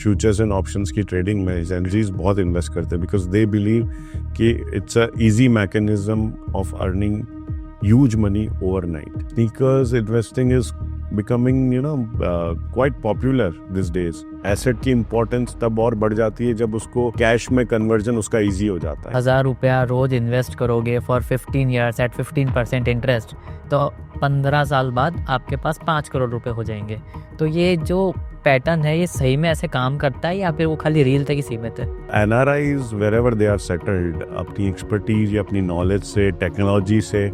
Futures and options की trading में Gen Zs बहुत इन्वेस्ट करते हैं बिकॉज दे बिलीव कि it's a easy mechanism of earning huge money overnight. Sneakers investing is becoming quite popular these days. Asset की importance तब और बढ़ जाती है जब उसको कैश में कन्वर्जन उसका इजी हो जाता है। 1000 रुपया रोज इन्वेस्ट करोगे फॉर 15 ईयर्स एट 15% इंटरेस्ट, तो 15 साल बाद आपके पास 5 करोड़ रुपए हो जाएंगे। तो ये जो पैटर्न है ये सही में ऐसे काम करता है या फिर वो खाली रील तक ही सीमित है? NRIs wherever they are settled, अपनी एक्सपर्टीज या अपनी नॉलेज से, टेक्नोलॉजी से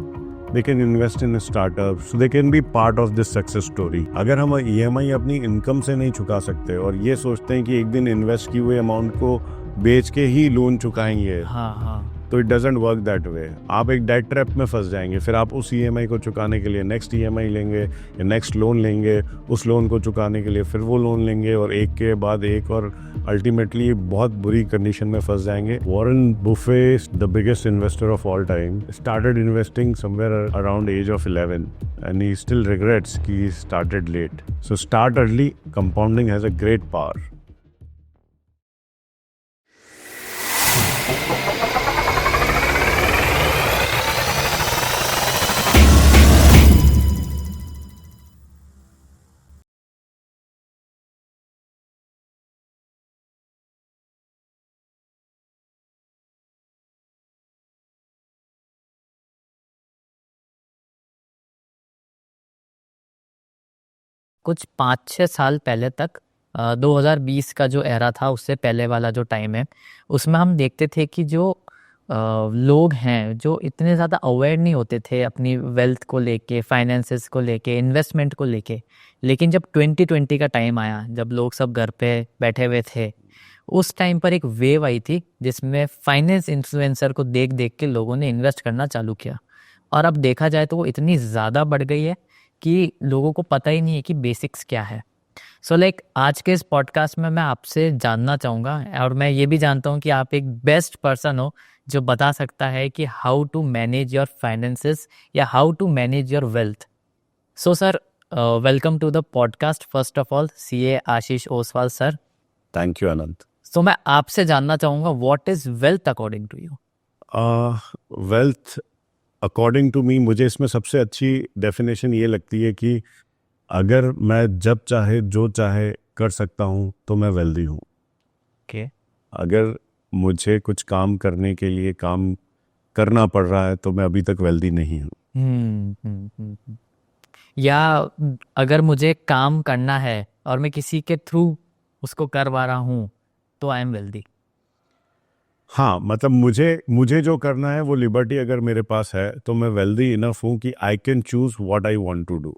they can invest in startups, so they can be part of this success story. अगर हम EMI अपनी इनकम से नहीं चुका सकते और ये सोचते हैं कि एक दिन इन्वेस्ट की हुए अमाउंट को बेच के ही लोन चुकाएंगे, हाँ, तो it doesn't work that way. आप एक डेट ट्रैप में फंस जाएंगे, फिर आप उस EMI को चुकाने के लिए नेक्स्ट EMI लेंगे या नेक्स्ट लोन लेंगे, उस लोन को चुकाने के लिए फिर वो लोन लेंगे और एक के बाद एक, और अल्टीमेटली बहुत बुरी कंडीशन में फंस जाएंगे। Warren Buffett, the biggest investor of all time, started investing somewhere around age of 11 and he still regrets कि he started late. So start early, compounding has a great power. कुछ 5-6 साल पहले तक 2020 का जो एरा था उससे पहले वाला जो टाइम है उसमें हम देखते थे कि जो लोग हैं जो इतने ज़्यादा अवेयर नहीं होते थे अपनी वेल्थ को लेके, फाइनेंसेस को लेके, इन्वेस्टमेंट को लेके। लेकिन जब 2020 का टाइम आया, जब लोग सब घर पे बैठे हुए थे, उस टाइम पर एक वेव आई थी जिसमें फाइनेंस इन्फ्लुएंसर को देख देख के लोगों ने इन्वेस्ट करना चालू किया। और अब देखा जाए तो वो इतनी ज़्यादा बढ़ गई है कि लोगों को पता ही नहीं है कि बेसिक्स क्या है। सो आज के इस पॉडकास्ट में मैं आपसे जानना चाहूँगा, और मैं ये भी जानता हूँ कि आप एक बेस्ट पर्सन हो जो बता सकता है कि how to manage your finances या how to manage your wealth. So sir, welcome to the podcast first of all, CA Ashish Oswal sir. Thank you Anant. So मैं आपसे जानना चाहूँगा, what is wealth according to you? Wealth according to me, मुझे इसमें सबसे अच्छी definition ये लगती है कि अगर मैं जब चाहे जो चाहे कर सकता हूँ तो मैं वेल्दी हूँ। Okay. अगर मुझे कुछ काम करने के लिए काम करना पड़ रहा है तो मैं अभी तक वेल्दी नहीं हूँ। या अगर मुझे काम करना है और मैं किसी के थ्रू उसको करवा रहा हूँ तो आई एम वेल्दी। हाँ, मतलब मुझे जो करना है वो लिबर्टी अगर मेरे पास है तो मैं वेल्दी इनफ हूँ कि I can choose what I want to do.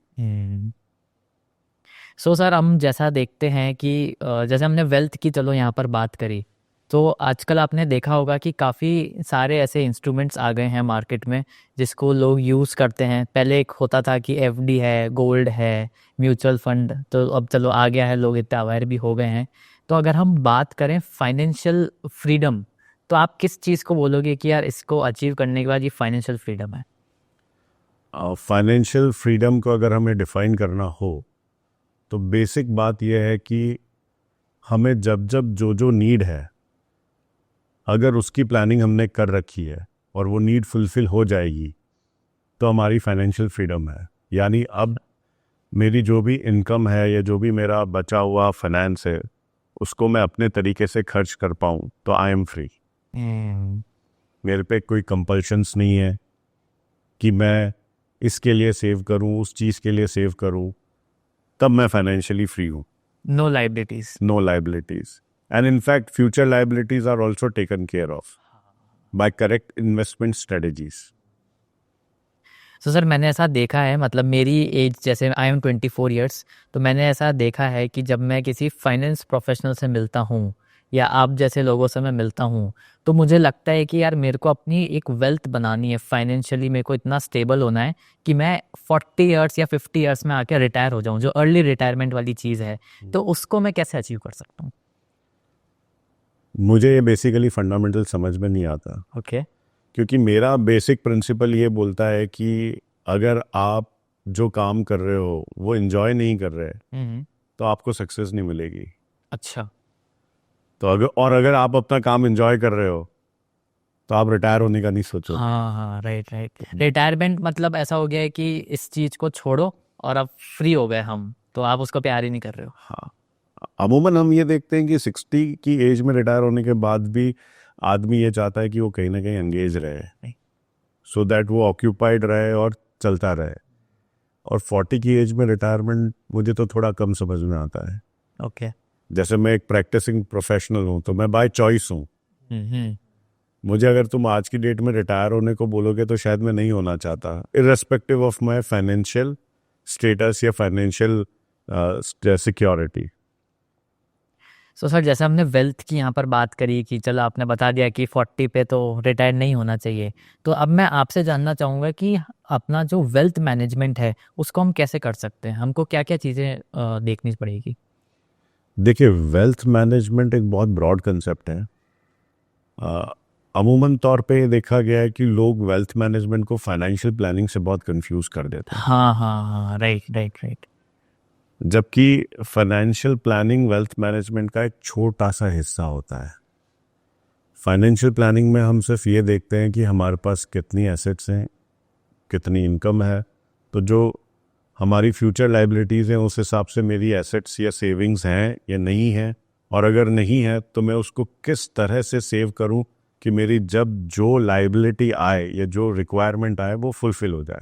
So sir, हम जैसा देखते हैं कि जैसे हमने वेल्थ की चलो यहाँ पर बात करी, तो आजकल आपने देखा होगा कि काफ़ी सारे ऐसे इंस्ट्रूमेंट्स आ गए हैं मार्केट में जिसको लोग यूज़ करते हैं। पहले एक होता था कि FD है, गोल्ड है, म्यूचुअल फंड, तो अब चलो आ गया है, लोग इतने अवेयर भी हो गए हैं। तो अगर हम बात करें फाइनेंशियल फ्रीडम, तो आप किस चीज़ को बोलोगे कि यार इसको अचीव करने के बाद ये फाइनेंशियल फ्रीडम है? फाइनेंशियल फ्रीडम को अगर हमें डिफाइन करना हो तो बेसिक बात यह है कि हमें जब जब जो नीड है, अगर उसकी प्लानिंग हमने कर रखी है और वो नीड फुलफिल हो जाएगी तो हमारी फाइनेंशियल फ्रीडम है। यानी अब मेरी जो भी इनकम है या जो भी मेरा बचा हुआ फाइनेंस है उसको मैं अपने तरीके से खर्च कर पाऊँ तो आई एम फ्री। मेरे पे कोई कंपल्शंस नहीं है कि मैं इसके लिए सेव करूँ, उस चीज़ के लिए सेव करूँ, तब मैं फाइनेंशियली फ्री हूँ। No liabilities. No liabilities, and in fact future liabilities are also taken care of by correct investment strategies. So sir, मैंने ऐसा देखा है, मतलब मेरी एज जैसे आई एम 24 ईयर्स, तो मैंने ऐसा देखा है कि जब मैं किसी फाइनेंस प्रोफेशनल से मिलता हूँ या आप जैसे लोगों से मैं मिलता हूँ तो मुझे लगता है कि यार मेरे को अपनी एक वेल्थ बनानी है, फाइनेंशियली मेरे को इतना स्टेबल होना है कि मैं 40 ईयर्स या 50 ईयर्स में आके रिटायर हो जाऊँ, जो अर्ली रिटायरमेंट वाली चीज़ है। तो उसको मैं कैसे अचीव कर सकता हूँ? मुझे ये बेसिकली फंडामेंटल समझ में नहीं आता। ओके। क्योंकि मेरा बेसिक प्रिंसिपल ये बोलता है कि अगर आप जो काम कर रहे हो वो एंजॉय नहीं कर रहे तो आपको सक्सेस नहीं मिलेगी। अच्छा। तो अगर आप अपना काम एंजॉय कर रहे हो तो आप रिटायर होने का नहीं सोचो। हाँ हाँ, राइट राइट। रिटायरमेंट मतलब ऐसा हो गया है कि इस चीज को छोड़ो और अब फ्री हो गए हम, तो आप उसको प्यार ही नहीं कर रहे हो। हाँ, अमूमन हम ये देखते हैं कि 60 की एज में रिटायर होने के बाद भी आदमी ये चाहता है कि वो कहीं ना कहीं एंगेज रहे, सो दैट वो ऑक्यूपाइड रहे और चलता रहे। और 40 की एज में रिटायरमेंट मुझे तो थोड़ा कम समझ में आता है। ओके। जैसे मैं एक प्रैक्टिसिंग प्रोफेशनल हूँ, तो मैं बाय चॉइस हूँ। हम्म। मुझे अगर तुम आज की डेट में रिटायर होने को बोलोगे तो शायद मैं नहीं होना चाहता, irrespective of my financial status या फाइनेंशियल सिक्योरिटी। सो सर, जैसे हमने वेल्थ की यहाँ पर बात करी कि चलो आपने बता दिया कि 40 पे तो रिटायर नहीं होना चाहिए, तो अब मैं आपसे जानना चाहूँगा कि अपना जो वेल्थ मैनेजमेंट है उसको हम कैसे कर सकते हैं, हमको क्या क्या चीज़ें देखनी पड़ेगी। देखिए, वेल्थ मैनेजमेंट एक बहुत ब्रॉड कंसेप्ट है। अमूमन तौर पे ये देखा गया है कि लोग वेल्थ मैनेजमेंट को फाइनेंशियल प्लानिंग से बहुत कंफ्यूज कर देते हैं, हाँ हाँ हाँ, राइट राइट राइट। जबकि फाइनेंशियल प्लानिंग वेल्थ मैनेजमेंट का एक छोटा सा हिस्सा होता है। फाइनेंशियल प्लानिंग में हम सिर्फ ये देखते हैं कि हमारे पास कितनी एसेट्स हैं, कितनी इनकम है, तो जो हमारी फ्यूचर लाइबिलिटीज़ हैं उस हिसाब से मेरी एसेट्स या सेविंग्स हैं या नहीं हैं, और अगर नहीं है तो मैं उसको किस तरह से सेव करूं कि मेरी जब जो लाइबिलिटी आए या जो रिक्वायरमेंट आए वो फुलफिल हो जाए।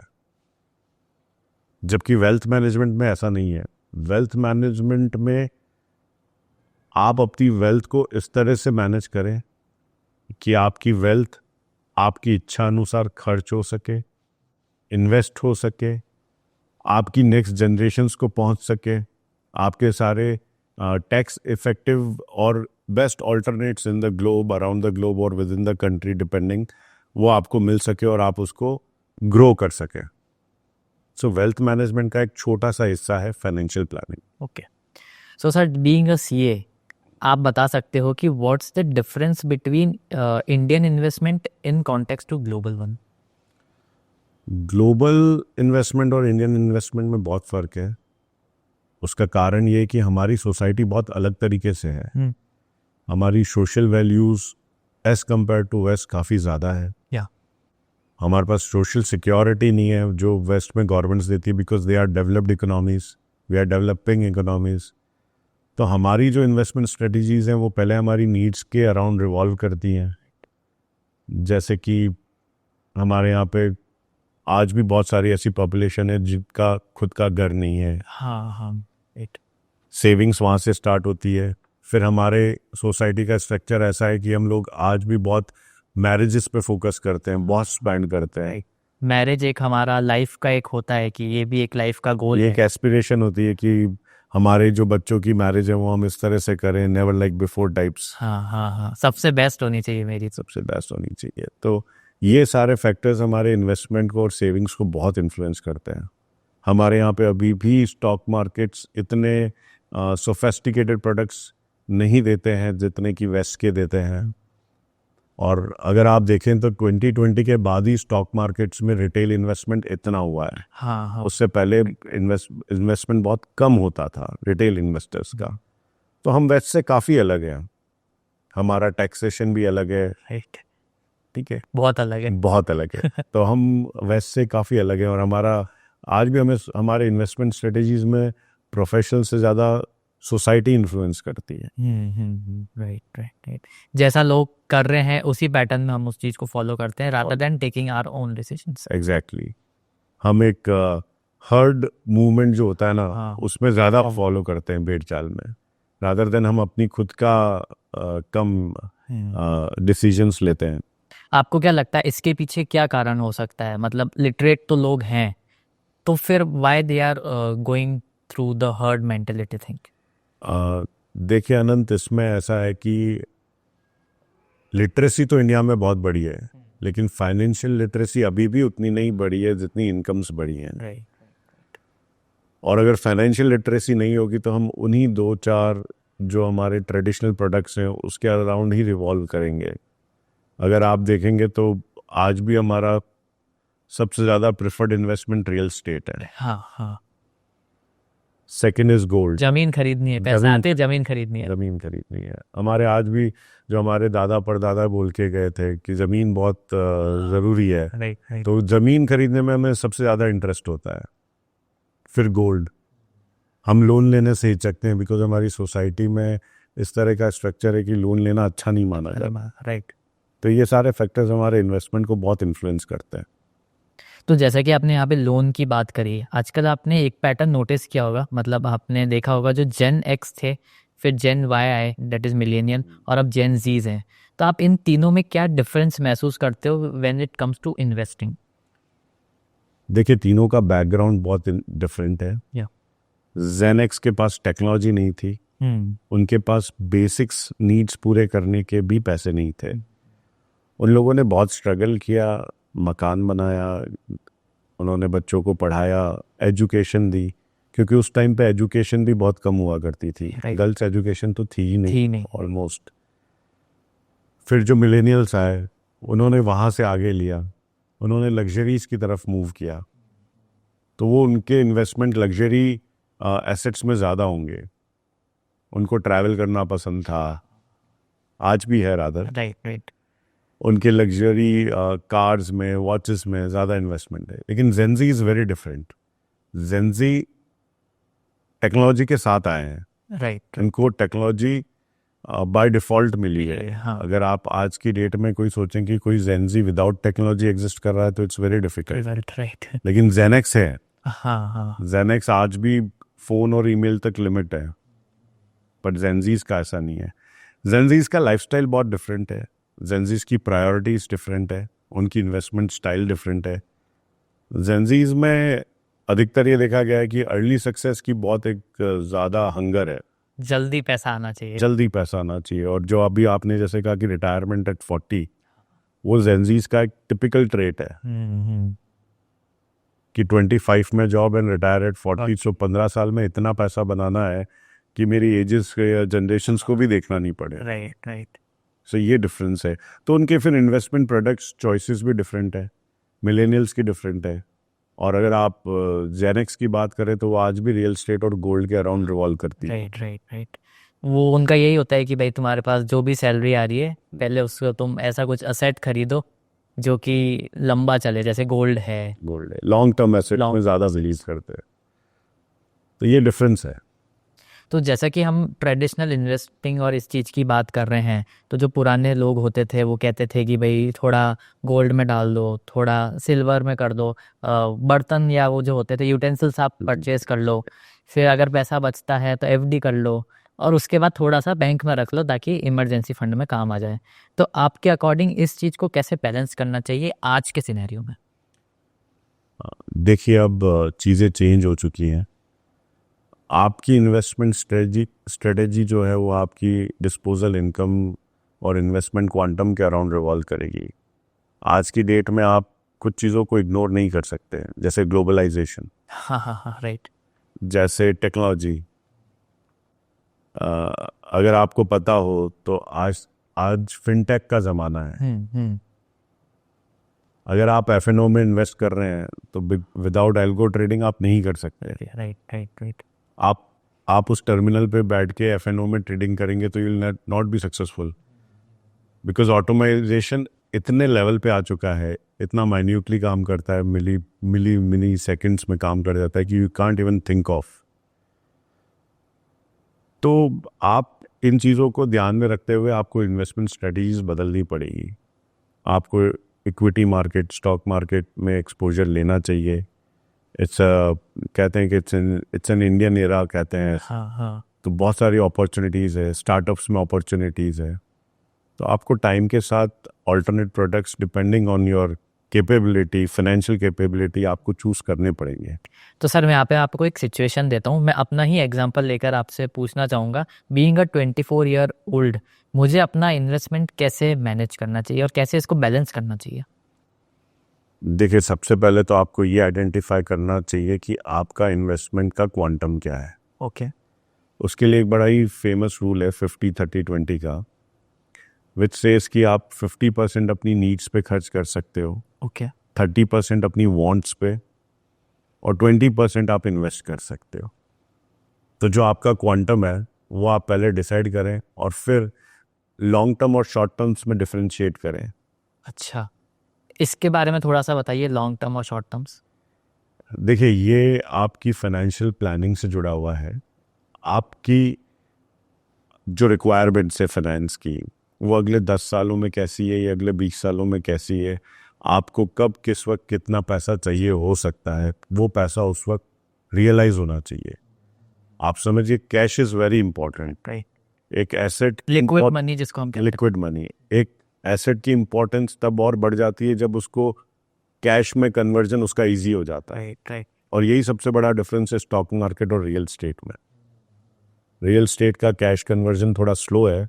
जबकि वेल्थ मैनेजमेंट में ऐसा नहीं है। वेल्थ मैनेजमेंट में आप अपनी वेल्थ को इस तरह से मैनेज करें कि आपकी वेल्थ आपकी इच्छा अनुसार खर्च हो सके, इन्वेस्ट हो सके, आपकी नेक्स्ट जनरेशन्स को पहुंच सके, आपके सारे टैक्स इफेक्टिव और best alternates in the globe, around the globe और within the country depending, वो आपको मिल सके और आप उसको ग्रो कर सके। सो वेल्थ मैनेजमेंट का एक छोटा सा हिस्सा है financial planning. Okay. So sir, being a CA, आप बता सकते हो कि what's the difference between Indian investment in context to global one. Global investment और इंडियन इन्वेस्टमेंट में बहुत फ़र्क है। उसका कारण ये है कि हमारी सोसाइटी बहुत अलग तरीके से है। हमारी social values as compare to West काफ़ी ज़्यादा है। या हमारे पास सोशल सिक्योरिटी नहीं है जो वेस्ट में गवर्नमेंट्स देती है, because they are developed economies, we are developing economies. तो हमारी जो इन्वेस्टमेंट स्ट्रेटजीज़ हैं वो पहले हमारी नीड्स के अराउंड रिवॉल्व करती हैं। जैसे कि हमारे यहाँ पे आज भी बहुत सारी ऐसी पॉपुलेशन है जिनका खुद का घर नहीं है। हाँ हाँ, राइट। सेविंग्स वहाँ से स्टार्ट होती है। फिर हमारे सोसाइटी का स्ट्रक्चर ऐसा है कि हम लोग आज भी बहुत मैरिजेस पे फोकस करते हैं, बहुत स्पेंड करते हैं। मैरिज एक हमारा लाइफ का एक होता है कि ये भी एक लाइफ का गोल ये है। एक एस्पिरेशन होती है कि हमारे जो बच्चों की मैरिज है वो हम इस तरह से करें, नेवर लाइक बिफोर टाइप्स, हाँ हाँ हाँ, सबसे बेस्ट होनी चाहिए मेरी तो। सबसे बेस्ट होनी चाहिए। तो ये सारे फैक्टर्स हमारे इन्वेस्टमेंट को और सेविंग्स को बहुत इन्फ्लुएंस करते हैं। हमारे यहाँ पे अभी भी स्टॉक मार्केट्स इतने सोफेस्टिकेटेड प्रोडक्ट्स नहीं देते हैं जितने कि वेस्ट के देते हैं। और अगर आप देखें तो 2020 के बाद ही स्टॉक मार्केट्स में रिटेल इन्वेस्टमेंट इतना हुआ है। हाँ हाँ, उससे पहले इन्वेस्टमेंट बहुत कम होता था रिटेल इन्वेस्टर्स का। तो हम वेस्ट से काफ़ी अलग हैं। हमारा टैक्सेशन भी अलग है, राइट। ठीक है, बहुत अलग है। बहुत अलग है। तो हम वेस्ट से काफ़ी अलग हैं, और हमारा आज भी हमें हमारे इन्वेस्टमेंट स्ट्रेटजीज में प्रोफेशनल से ज़्यादा सोसाइटी इन्फ्लुएंस करती है। Right right right. जैसा लोग कर रहे हैं उसी पैटर्न में हम उस चीज़ को फॉलो करते हैं rather than taking our own decisions. Exactly. हम एक हर्ड मूवमेंट जो होता है ना, हाँ। उसमें ज़्यादा फॉलो करते हैं भेड़ चाल में, रादर देन हम अपनी खुद का कम डिसीजंस लेते हैं। आपको क्या लगता है इसके पीछे क्या कारण हो सकता है? मतलब लिटरेट तो लोग हैं, तो फिर why they are going through the herd mentality think? देखिए अनंत, इसमें ऐसा है कि लिटरेसी तो इंडिया में बहुत बड़ी है, लेकिन फाइनेंशियल लिटरेसी अभी भी उतनी नहीं बढ़ी है जितनी इनकम्स बढ़ी हैं। राइट। और अगर फाइनेंशियल लिटरेसी नहीं होगी तो हम उन्हीं दो चार जो हमारे ट्रेडिशनल प्रोडक्ट्स हैं उसके अराउंड ही रिवॉल्व करेंगे। अगर आप देखेंगे तो आज भी हमारा सबसे ज़्यादा प्रेफर्ड इन्वेस्टमेंट रियल स्टेट है। हाँ हाँ, सेकंड इज गोल्ड, जमीन खरीदनी है, पैसा जमीन- आते जमीन खरीदनी है। ज़मीन खरीदनी है। हमारे आज भी जो हमारे दादा परदादा बोल के गए थे कि ज़मीन बहुत ज़रूरी है, राइट राइट तो ज़मीन खरीदने में हमें सबसे ज़्यादा इंटरेस्ट होता है। फिर गोल्ड, हम लोन लेने से हिचकते हैं बिकॉज हमारी सोसाइटी में इस तरह का स्ट्रक्चर है कि लोन लेना अच्छा नहीं माना जाता। राइट। तो ये सारे फैक्टर्स हमारे इन्वेस्टमेंट को बहुत इन्फ्लुएंस करते हैं। तो जैसा कि आपने यहाँ पे लोन की बात करी, आजकल आपने एक पैटर्न नोटिस किया होगा, मतलब आपने देखा होगा जो जेन एक्स थे, फिर जेन वाई आए दैट इज़ मिलेनियल, और अब जेन जीज हैं। तो आप इन तीनों में क्या डिफरेंस महसूस करते हो when it comes to investing? देखिए, तीनों का बैकग्राउंड बहुत डिफरेंट है। या जेन एक्स के पास टेक्नोलॉजी नहीं थी, उनके पास बेसिक्स नीड्स पूरे करने के भी पैसे नहीं थे। उन लोगों ने बहुत स्ट्रगल किया, मकान बनाया, उन्होंने बच्चों को पढ़ाया, एजुकेशन दी, क्योंकि उस टाइम पे एजुकेशन भी बहुत कम हुआ करती थी। Right. गर्ल्स एजुकेशन तो थी ही थी नहीं नहीं। ऑलमोस्ट। फिर जो मिलेनियल्स आए, उन्होंने वहाँ से आगे लिया, उन्होंने लग्जरीज की तरफ मूव किया, तो वो उनके इन्वेस्टमेंट लग्जरी एसेट्स में ज़्यादा होंगे। उनको ट्रैवल करना पसंद था, आज भी है रादर। राइट राइट उनके लग्जरी कार्स में, वॉचेस में ज़्यादा इन्वेस्टमेंट है। लेकिन Gen Z is very different. Gen Z technology के साथ आए हैं, राइट। उनको टेक्नोलॉजी बाय डिफ़ॉल्ट मिली है। हाँ अगर आप आज की डेट में कोई सोचें कि कोई जेनजी विदाउट टेक्नोलॉजी एग्जिस्ट कर रहा है तो इट्स वेरी डिफिकल्ट। राइट। लेकिन जेनेक्स है, हाँ हाँ जेनेक्स आज भी फ़ोन और ईमेल तक लिमिट है, बट जेनजीज का ऐसा नहीं है। जेनजीज का लाइफस्टाइल बहुत डिफरेंट है, जेनजीज की प्रायोरिटीज डिफरेंट है, उनकी इन्वेस्टमेंट स्टाइल डिफरेंट है। जेनजीज में अधिकतर ये देखा गया है कि अर्ली सक्सेस की बहुत एक ज़्यादा हंगर है, जल्दी पैसा आना चाहिए। जल्दी पैसा आना चाहिए। और जो अभी आपने जैसे कहा कि रिटायरमेंट एट 40, वो जेनजीज का एक टिपिकल ट्रेट है कि 25 में जॉब एंड रिटायर एट 40। सो 15 साल में इतना पैसा बनाना है कि मेरी एजेस या जनरेशन्स को भी देखना नहीं पड़े। राइट राइट सो ये डिफरेंस है। तो उनके फिर इन्वेस्टमेंट प्रोडक्ट्स चॉइसेस भी डिफरेंट है, मिलेनियल्स की डिफरेंट है। और अगर आप जेनेक्स की बात करें तो वो आज भी रियल स्टेट और गोल्ड के अराउंड रिवॉल्व करती है। Right right right. वो उनका यही होता है कि भाई तुम्हारे पास जो भी सैलरी आ रही है, पहले उसको तुम ऐसा कुछ असेट खरीदो जो कि लंबा चले, जैसे गोल्ड है। गोल्ड है, लॉन्ग टर्म एसेट में ज़्यादा रिलीज करते हैं। तो ये डिफरेंस है। तो जैसा कि हम ट्रेडिशनल इन्वेस्टिंग और इस चीज़ की बात कर रहे हैं, तो जो पुराने लोग होते थे वो कहते थे कि भाई थोड़ा गोल्ड में डाल दो, थोड़ा सिल्वर में कर दो, बर्तन या वो जो होते थे यूटेंसिल्स आप परचेज कर लो, फिर अगर पैसा बचता है तो एफडी कर लो, और उसके बाद थोड़ा सा बैंक में रख लो ताकि इमरजेंसी फंड में काम आ जाए। तो आपके अकॉर्डिंग इस चीज़ को कैसे बैलेंस करना चाहिए आज के सिनेरियो में? देखिए, अब चीज़ें चेंज हो चुकी हैं। आपकी इन्वेस्टमेंट स्ट्रेटेजी जो है वो आपकी डिस्पोजल इनकम और इन्वेस्टमेंट क्वांटम के अराउंड रिवॉल्व करेगी। आज की डेट में आप कुछ चीज़ों को इग्नोर नहीं कर सकते, जैसे ग्लोबलाइजेशन, हाँ हाँ हाँ राइट। जैसे टेक्नोलॉजी। अगर आपको पता हो तो आज फिनटेक का ज़माना है। अगर आप एफएनओ में इन्वेस्ट कर रहे हैं तो विदाउट एल्गो ट्रेडिंग आप नहीं कर सकते। Right right right. आप उस टर्मिनल पे बैठ के एफएनओ में ट्रेडिंग करेंगे तो you will not be successful, because automisation इतने लेवल पे आ चुका है, इतना माइन्यूटली काम करता है, मिली सेकंड्स में काम कर जाता है कि you can't even think of. तो आप इन चीज़ों को ध्यान में रखते हुए आपको इन्वेस्टमेंट स्ट्रेटजीज बदलनी पड़ेगी। आपको इक्विटी मार्केट, स्टॉक मार्केट में एक्सपोजर लेना चाहिए। कहते हैं कि इट्स एन इंडियन एरा कहते हैं। हाँ हाँ। तो बहुत सारी अपॉर्चुनिटीज़ है, स्टार्टअप्स में अपॉर्चुनिटीज़ है। तो आपको टाइम के साथ alternate products depending on your capability, financial capability, आपको चूज़ करने पड़ेंगे। तो सर मैं यहाँ पे आपको एक सिचुएशन देता हूँ, मैं अपना ही एग्जांपल लेकर आपसे पूछना चाहूँगा। बीइंग अ 24 ईयर ओल्ड, मुझे अपना इन्वेस्टमेंट कैसे मैनेज करना चाहिए और कैसे इसको बैलेंस करना चाहिए? देखिए, सबसे पहले तो आपको ये आइडेंटिफाई करना चाहिए कि आपका इन्वेस्टमेंट का क्वांटम क्या है। ओके। उसके लिए एक बड़ा ही फेमस रूल है 50-30-20 का, विच सेज कि आप 50% अपनी नीड्स पे खर्च कर सकते हो, ओके। 30% अपनी वांट्स पे, और 20% आप इन्वेस्ट कर सकते हो। तो जो आपका क्वांटम है वो आप पहले डिसाइड करें और फिर लॉन्ग टर्म और शॉर्ट टर्म्स में डिफरेंशिएट करें। अच्छा, इसके बारे में थोड़ा सा बताइए, लॉन्ग टर्म और शॉर्ट टर्म्स। देखिए, ये आपकी फाइनेंशियल प्लानिंग से जुड़ा हुआ है। आपकी जो रिक्वायरमेंट्स है फाइनेंस की, वो अगले 10 सालों में कैसी है या अगले 20 सालों में कैसी है, आपको कब किस वक्त कितना पैसा चाहिए हो सकता है, वो पैसा उस वक्त रियलाइज होना चाहिए। आप समझिए, cash is very important. Right, एक एसेट, लिक्विड मनी जिसको हम कहते हैं। लिक्विड मनी, एक एसेट की इंपॉर्टेंस तब और बढ़ जाती है जब उसको कैश में कन्वर्जन उसका इजी हो जाता है। Right right. और यही सबसे बड़ा डिफरेंस है स्टॉक मार्केट और रियल स्टेट में। रियल स्टेट का कैश कन्वर्जन थोड़ा स्लो है,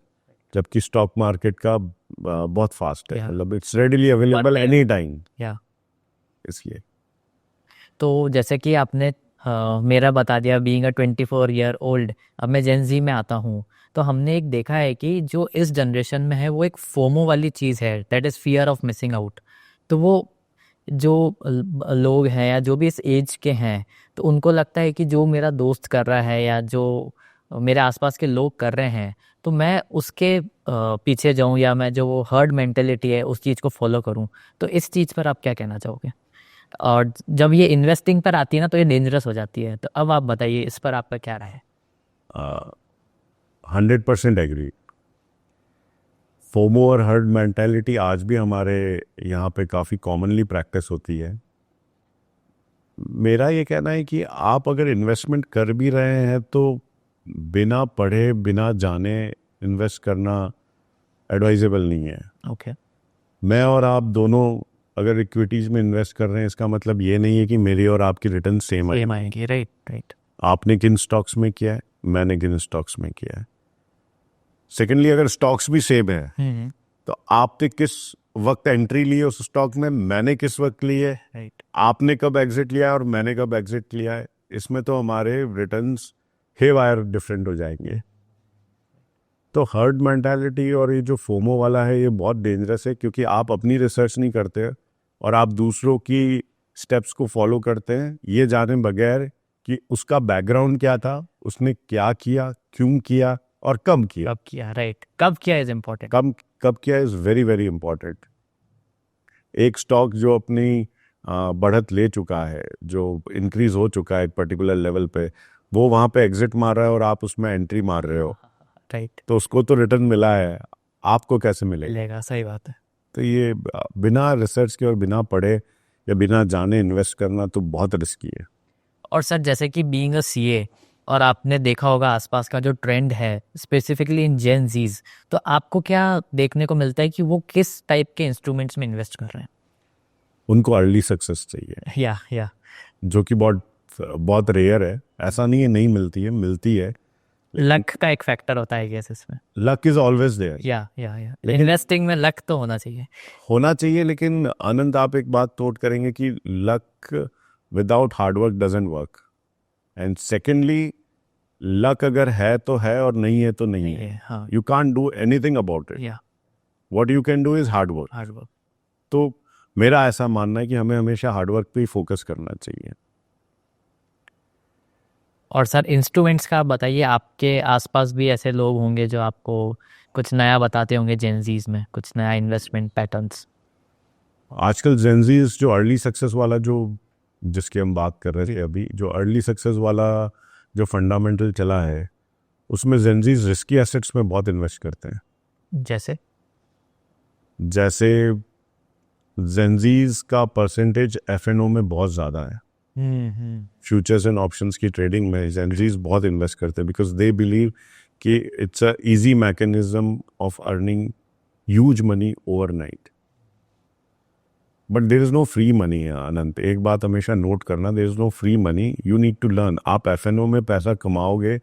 जबकि स्टॉक मार्केट का बहुत फास्ट है। Yeah. मतलब it's readily available any time, या इसलिए। तो जैसे कि आपने मेरा बता दिया, बीइंग अ 24 ईयर ओल्ड, अब मैं जेन जी में आता हूँ, तो हमने एक देखा है कि जो इस जनरेशन में है वो एक फोमो वाली चीज़ है, that is fear of missing out. तो वो जो लोग हैं या जो भी इस एज के हैं, तो उनको लगता है कि जो मेरा दोस्त कर रहा है या जो मेरे आसपास के लोग कर रहे हैं, तो मैं उसके पीछे जाऊं या मैं जो वो हर्ड मेंटेलिटी है उस चीज़ को फॉलो करूं। तो इस चीज़ पर आप क्या कहना चाहोगे? और जब ये इन्वेस्टिंग पर आती है ना, तो ये डेंजरस हो जाती है। तो अब आप बताइए, इस पर आपका क्या राय है? 100% एग्री। फोमो और हर्ड मेंटालिटी आज भी हमारे यहाँ पे काफ़ी कॉमनली प्रैक्टिस होती है। मेरा ये कहना है कि आप अगर इन्वेस्टमेंट कर भी रहे हैं तो बिना पढ़े बिना जाने इन्वेस्ट करना एडवाइजेबल नहीं है। ओके। मैं और आप दोनों अगर इक्विटीज़ में इन्वेस्ट कर रहे हैं, इसका मतलब ये नहीं है कि मेरी और आपकी रिटर्न सेम सेम आएंगे। Right right. आपने किन स्टॉक्स में किया है, मैंने किन स्टॉक्स में किया है। सेकेंडली, अगर स्टॉक्स भी सेम है तो आपने किस वक्त एंट्री ली है उस स्टॉक में, मैंने किस वक्त ली है, राइट। आपने कब एग्जिट लिया है और मैंने कब एग्जिट लिया है, इसमें तो हमारे रिटर्न्स हेवायर डिफरेंट हो जाएंगे। तो हर्ड मेंटालिटी और ये जो फोमो वाला है, ये बहुत डेंजरस है, क्योंकि आप अपनी रिसर्च नहीं करते और आप दूसरों की स्टेप्स को फॉलो करते हैं ये जाने बगैर कि उसका बैकग्राउंड क्या था, उसने क्या किया, क्यों किया और कब किया। कब किया? राइट, कब किया इज इम्पोर्टेंट। कब किया इज़ वेरी वेरी इंपॉर्टेंट। एक स्टॉक जो अपनी बढ़त ले चुका है, जो इंक्रीज हो चुका है एक पर्टिकुलर लेवल पे, वो वहाँ पे एग्जिट मार रहा है और आप उसमें एंट्री मार रहे हो, राइट। तो उसको तो रिटर्न मिला है, आपको कैसे मिलेगा? लेगा, सही बात है। तो ये बिना रिसर्च के और बिना पढ़े या बिना जाने इन्वेस्ट करना तो बहुत रिस्की है। और सर, जैसे कि बीइंग अ सीए, और आपने देखा होगा आसपास का जो ट्रेंड है स्पेसिफिकली इन जेन जीज, तो आपको क्या देखने को मिलता है कि वो किस टाइप के इंस्ट्रूमेंट्स में इन्वेस्ट कर रहे हैं? उनको अर्ली सक्सेस चाहिए, या जो कि बहुत बहुत रेयर है। ऐसा नहीं है नहीं मिलती है, मिलती है। लक का एक फैक्टर होता है गैस इसमें। Luck is always there. या इन्वेस्टिंग में लक तो होना चाहिए। होना चाहिए, लेकिन आनंद, आप एक बात नोट करेंगे कि luck without hard work doesn't work. And secondly, luck अगर है तो है और नहीं है तो नहीं है। हाँ। You can't do anything about it. या what you can do is hard work. Hard work. तो मेरा ऐसा मानना है कि हमें हमेशा हार्डवर्क पे ही फोकस करना चाहिए। और सर, इंस्ट्रूमेंट्स का आप बताइए, आपके आसपास भी ऐसे लोग होंगे जो आपको कुछ नया बताते होंगे जेनजीज में, कुछ नया इन्वेस्टमेंट पैटर्न्स। आजकल जेनजीज जो अर्ली सक्सेस वाला, जो जिसकी हम बात कर रहे थे अभी, जो अर्ली सक्सेस वाला जो फंडामेंटल चला है, उसमें जेनजीज रिस्की एसेट्स में बहुत इन्वेस्ट करते हैं। जैसे जेनजीज का परसेंटेज एफएनओ में बहुत ज़्यादा है। फ्यूचर्स एंड ऑप्शंस की ट्रेडिंग में जेनजीज बहुत इन्वेस्ट करते हैं, बिकॉज दे बिलीव कि it's a easy mechanism of earning huge money overnight. But there is no free money है अनंत, एक बात हमेशा नोट करना, there is no free money, you need to learn. आप एफएनओ में पैसा कमाओगे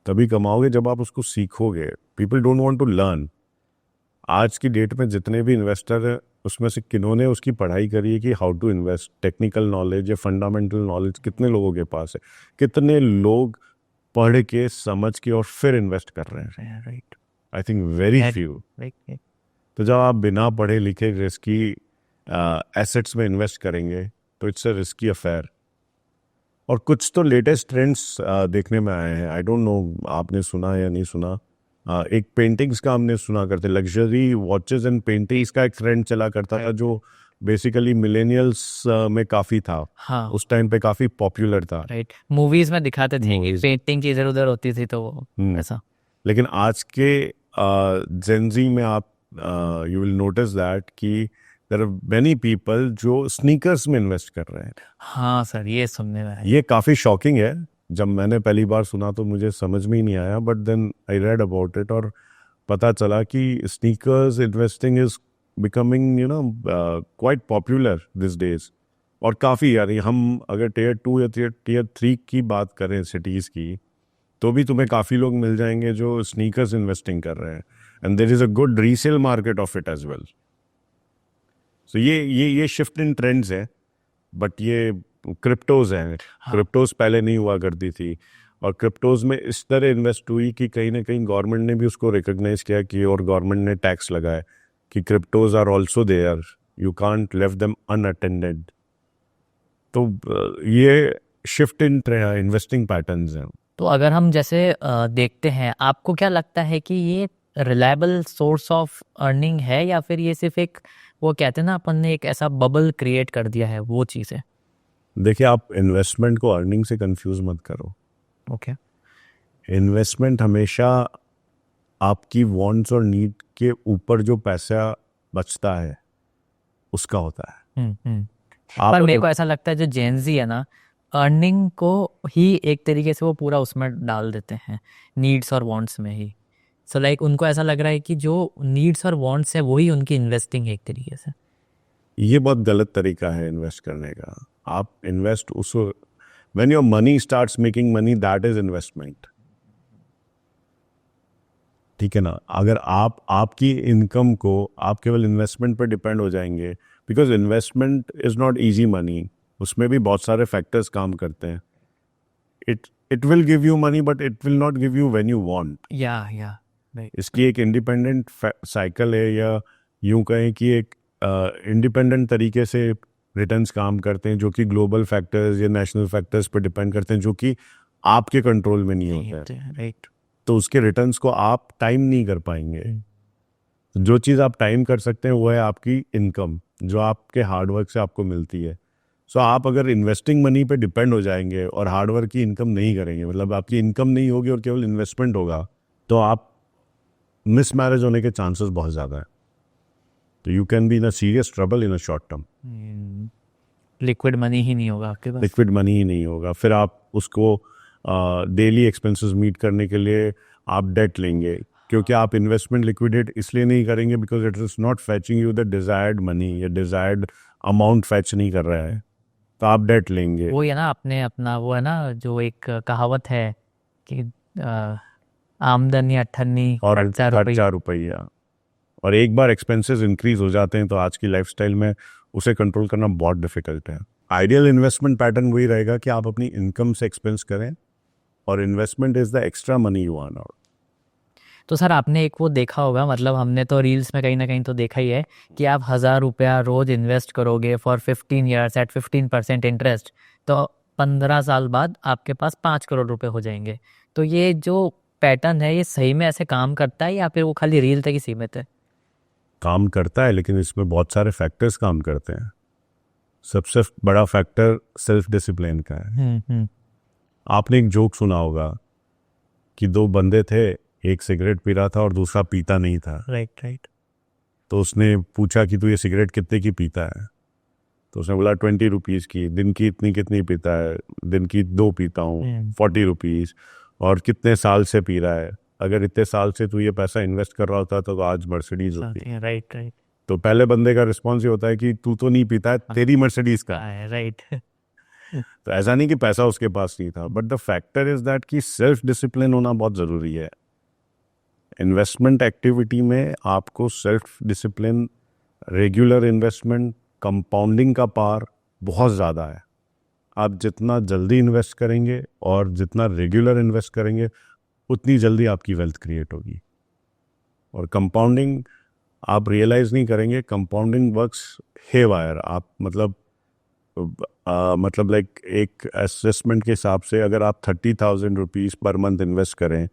तभी कमाओगे जब आप उसको सीखोगे। People don't want to learn. आज की डेट में जितने भी इन्वेस्टर हैं, उसमें से किन्होंने उसकी पढ़ाई करी है कि how to invest, technical knowledge या फंडामेंटल नॉलेज कितने लोगों के पास है? कितने लोग पढ़ के समझ के और फिर इन्वेस्ट कर रहे हैं? Right. I think very few. तो जब आप बिना पढ़े लिखे रिस्की एसेट्स में इन्वेस्ट करेंगे तो इट्स अ रिस्की अफेयर। और कुछ तो लेटेस्ट ट्रेंड्स देखने में आए हैं, आई डोंट नो आपने सुना या नहीं सुना। एक पेंटिंग्स का हमने सुना करते, लग्जरी वॉचेस एंड पेंटिंग्स का एक ट्रेंड चला करता था जो बेसिकली मिलेनियल्स में काफ़ी था, हाँ उस टाइम पे काफ़ी पॉपुलर था। राइट, मूवीज में दिखाते थे कि Movies. पेंटिंग की इधर उधर होती थी तो वो ऐसा। लेकिन आज के जेनजी में आप यू विल नोटिस दैट कि देयर आर मेनी पीपल जो स्नीकर्स में इन्वेस्ट कर रहे हैं। हाँ सर, ये सुनने में आया। ये काफ़ी शॉकिंग है, जब मैंने पहली बार सुना तो मुझे समझ में ही नहीं आया, but then I read about it और पता चला कि sneakers investing is becoming quite popular this days. और काफ़ी यार, हम अगर टियर 2 या टियर 3 की बात करें सिटीज़ की, तो भी तुम्हें काफ़ी लोग मिल जाएंगे जो स्नीकर्स इन्वेस्टिंग कर रहे हैं, and there is a good resale market of it as well. So ये शिफ्ट इन ट्रेंड्स है, बट ये क्रिप्टोज हैं। क्रिप्टोज पहले नहीं हुआ करती थी, और क्रिप्टोज में इस तरह इन्वेस्ट हुई कि कहीं ना कहीं गवर्नमेंट ने भी उसको रिकॉग्नाइज किया कि, और गवर्नमेंट ने टैक्स लगाया कि cryptos are also there, you can't leave them unattended. तो ये शिफ्ट इन इन्वेस्टिंग पैटर्न्स हैं। तो अगर हम जैसे देखते हैं, आपको क्या लगता है कि ये रिलायबल सोर्स ऑफ अर्निंग है, या फिर ये सिर्फ एक, वो कहते हैं ना, अपन ने एक ऐसा बबल क्रिएट कर दिया है, वो चीज़ है? देखिए, आप इन्वेस्टमेंट को अर्निंग से कंफ्यूज मत करो। ओके। इन्वेस्टमेंट हमेशा आपकी वांट्स और नीड के ऊपर जो पैसा बचता है उसका होता है। आप पर मेरे को ऐसा लगता है जो जेनजी है ना, अर्निंग को ही एक तरीके से वो पूरा उसमें डाल देते हैं, नीड्स और वांट्स में ही। सो लाइक उनको ऐसा लग रहा है कि जो नीड्स और वांट्स है वही उनकी इन्वेस्टिंग है एक तरीके से। ये बहुत गलत तरीका है इन्वेस्ट करने का। आप इन्वेस्ट उस, when your money starts making money, that is investment. ठीक है ना? अगर आपकी इनकम को आप केवल इन्वेस्टमेंट पर डिपेंड हो जाएंगे, because investment is not easy money, उसमें भी बहुत सारे फैक्टर्स काम करते हैं। It will give you money, but it will not give you when you want. या राइट। इसकी एक इंडिपेंडेंट साइकिल है, या यूं कहें कि एक इंडिपेंडेंट तरीके से रिटर्न्स काम करते हैं, जो कि ग्लोबल फैक्टर्स या नेशनल फैक्टर्स पर डिपेंड करते हैं, जो कि आपके कंट्रोल में नहीं होते हैं। राइट। तो उसके रिटर्न्स को आप टाइम नहीं कर पाएंगे। जो चीज़ आप टाइम कर सकते हैं वो है आपकी इनकम, जो आपके हार्डवर्क से आपको मिलती है। सो आप अगर इन्वेस्टिंग मनी पे डिपेंड हो जाएंगे और हार्डवर्क की इनकम नहीं करेंगे, मतलब आपकी इनकम नहीं होगी और केवल इन्वेस्टमेंट होगा, तो आप मिसमैरेज होने के चांसेस बहुत ज़्यादा है। तो you can be in a serious trouble in a short term. Liquid money ही नहीं होगा आपके पास। लिक्विड मनी ही नहीं होगा, फिर आप उसको डेली एक्सपेंसेस मीट करने के लिए आप डेट लेंगे, क्योंकि आप इन्वेस्टमेंट लिक्विडेट इसलिए नहीं करेंगे because it is not फैचिंग you the desired money, या डिजायर्ड अमाउंट फैच नहीं कर रहा है, तो आप डेट लेंगे। वो है ना, आपने अपना वो है ना, जो एक कहावत है कि आमदनी अठन्नी और खर्चा रुपया। ₹4, और एक बार एक्सपेंसेस इंक्रीज हो जाते हैं तो आज की लाइफस्टाइल में उसे कंट्रोल करना बहुत डिफिकल्ट है। आइडियल इन्वेस्टमेंट पैटर्न वही रहेगा कि आप अपनी इनकम से एक्सपेंस करें, और investment is the extra money you earn out. तो सर आपने एक वो देखा होगा, मतलब हमने तो रील्स में कहीं ना कहीं तो देखा ही है कि आप 1,000 रुपया रोज इन्वेस्ट करोगे फॉर 15 ईयर्स एट 15% इंटरेस्ट, तो 15 साल बाद आपके पास 5 करोड़ रुपए हो जाएंगे। तो ये जो पैटर्न है, ये सही में ऐसे काम करता है या फिर वो खाली रील तक ही सीमित है? काम करता है, लेकिन इसमें बहुत सारे फैक्टर्स काम करते हैं। सबसे बड़ा फैक्टर सेल्फ डिसिप्लिन का है। आपने एक जोक सुना होगा कि दो बंदे थे, एक सिगरेट पी रहा था और दूसरा पीता नहीं था। राइट। तो उसने पूछा कि तू ये सिगरेट कितने की पीता है? तो उसने बोला 20 रुपीज़ की। दिन की इतनी कितनी पीता है? दिन की 2 पीता हूँ। 40 रुपीज़। और कितने साल से पी रहा है? अगर इतने साल से तू ये पैसा इन्वेस्ट कर रहा होता तो आज मर्सिडीज होती। राइट। तो पहले बंदे का रिस्पॉन्स ये होता है कि तू तो नहीं पीता है, तेरी मर्सिडीज का। राइट। तो ऐसा नहीं कि पैसा उसके पास नहीं था, but the factor is that कि सेल्फ डिसिप्लिन होना बहुत ज़रूरी है। इन्वेस्टमेंट एक्टिविटी में आपको self discipline, regular investment, compounding का पार बहुत ज़्यादा है। आप जितना जल्दी इन्वेस्ट करेंगे और जितना रेगुलर इन्वेस्ट करेंगे, उतनी जल्दी आपकी वेल्थ क्रिएट होगी। और मतलब लाइक एक असेसमेंट के हिसाब से अगर आप 30,000 रुपीज़ पर मंथ इन्वेस्ट करें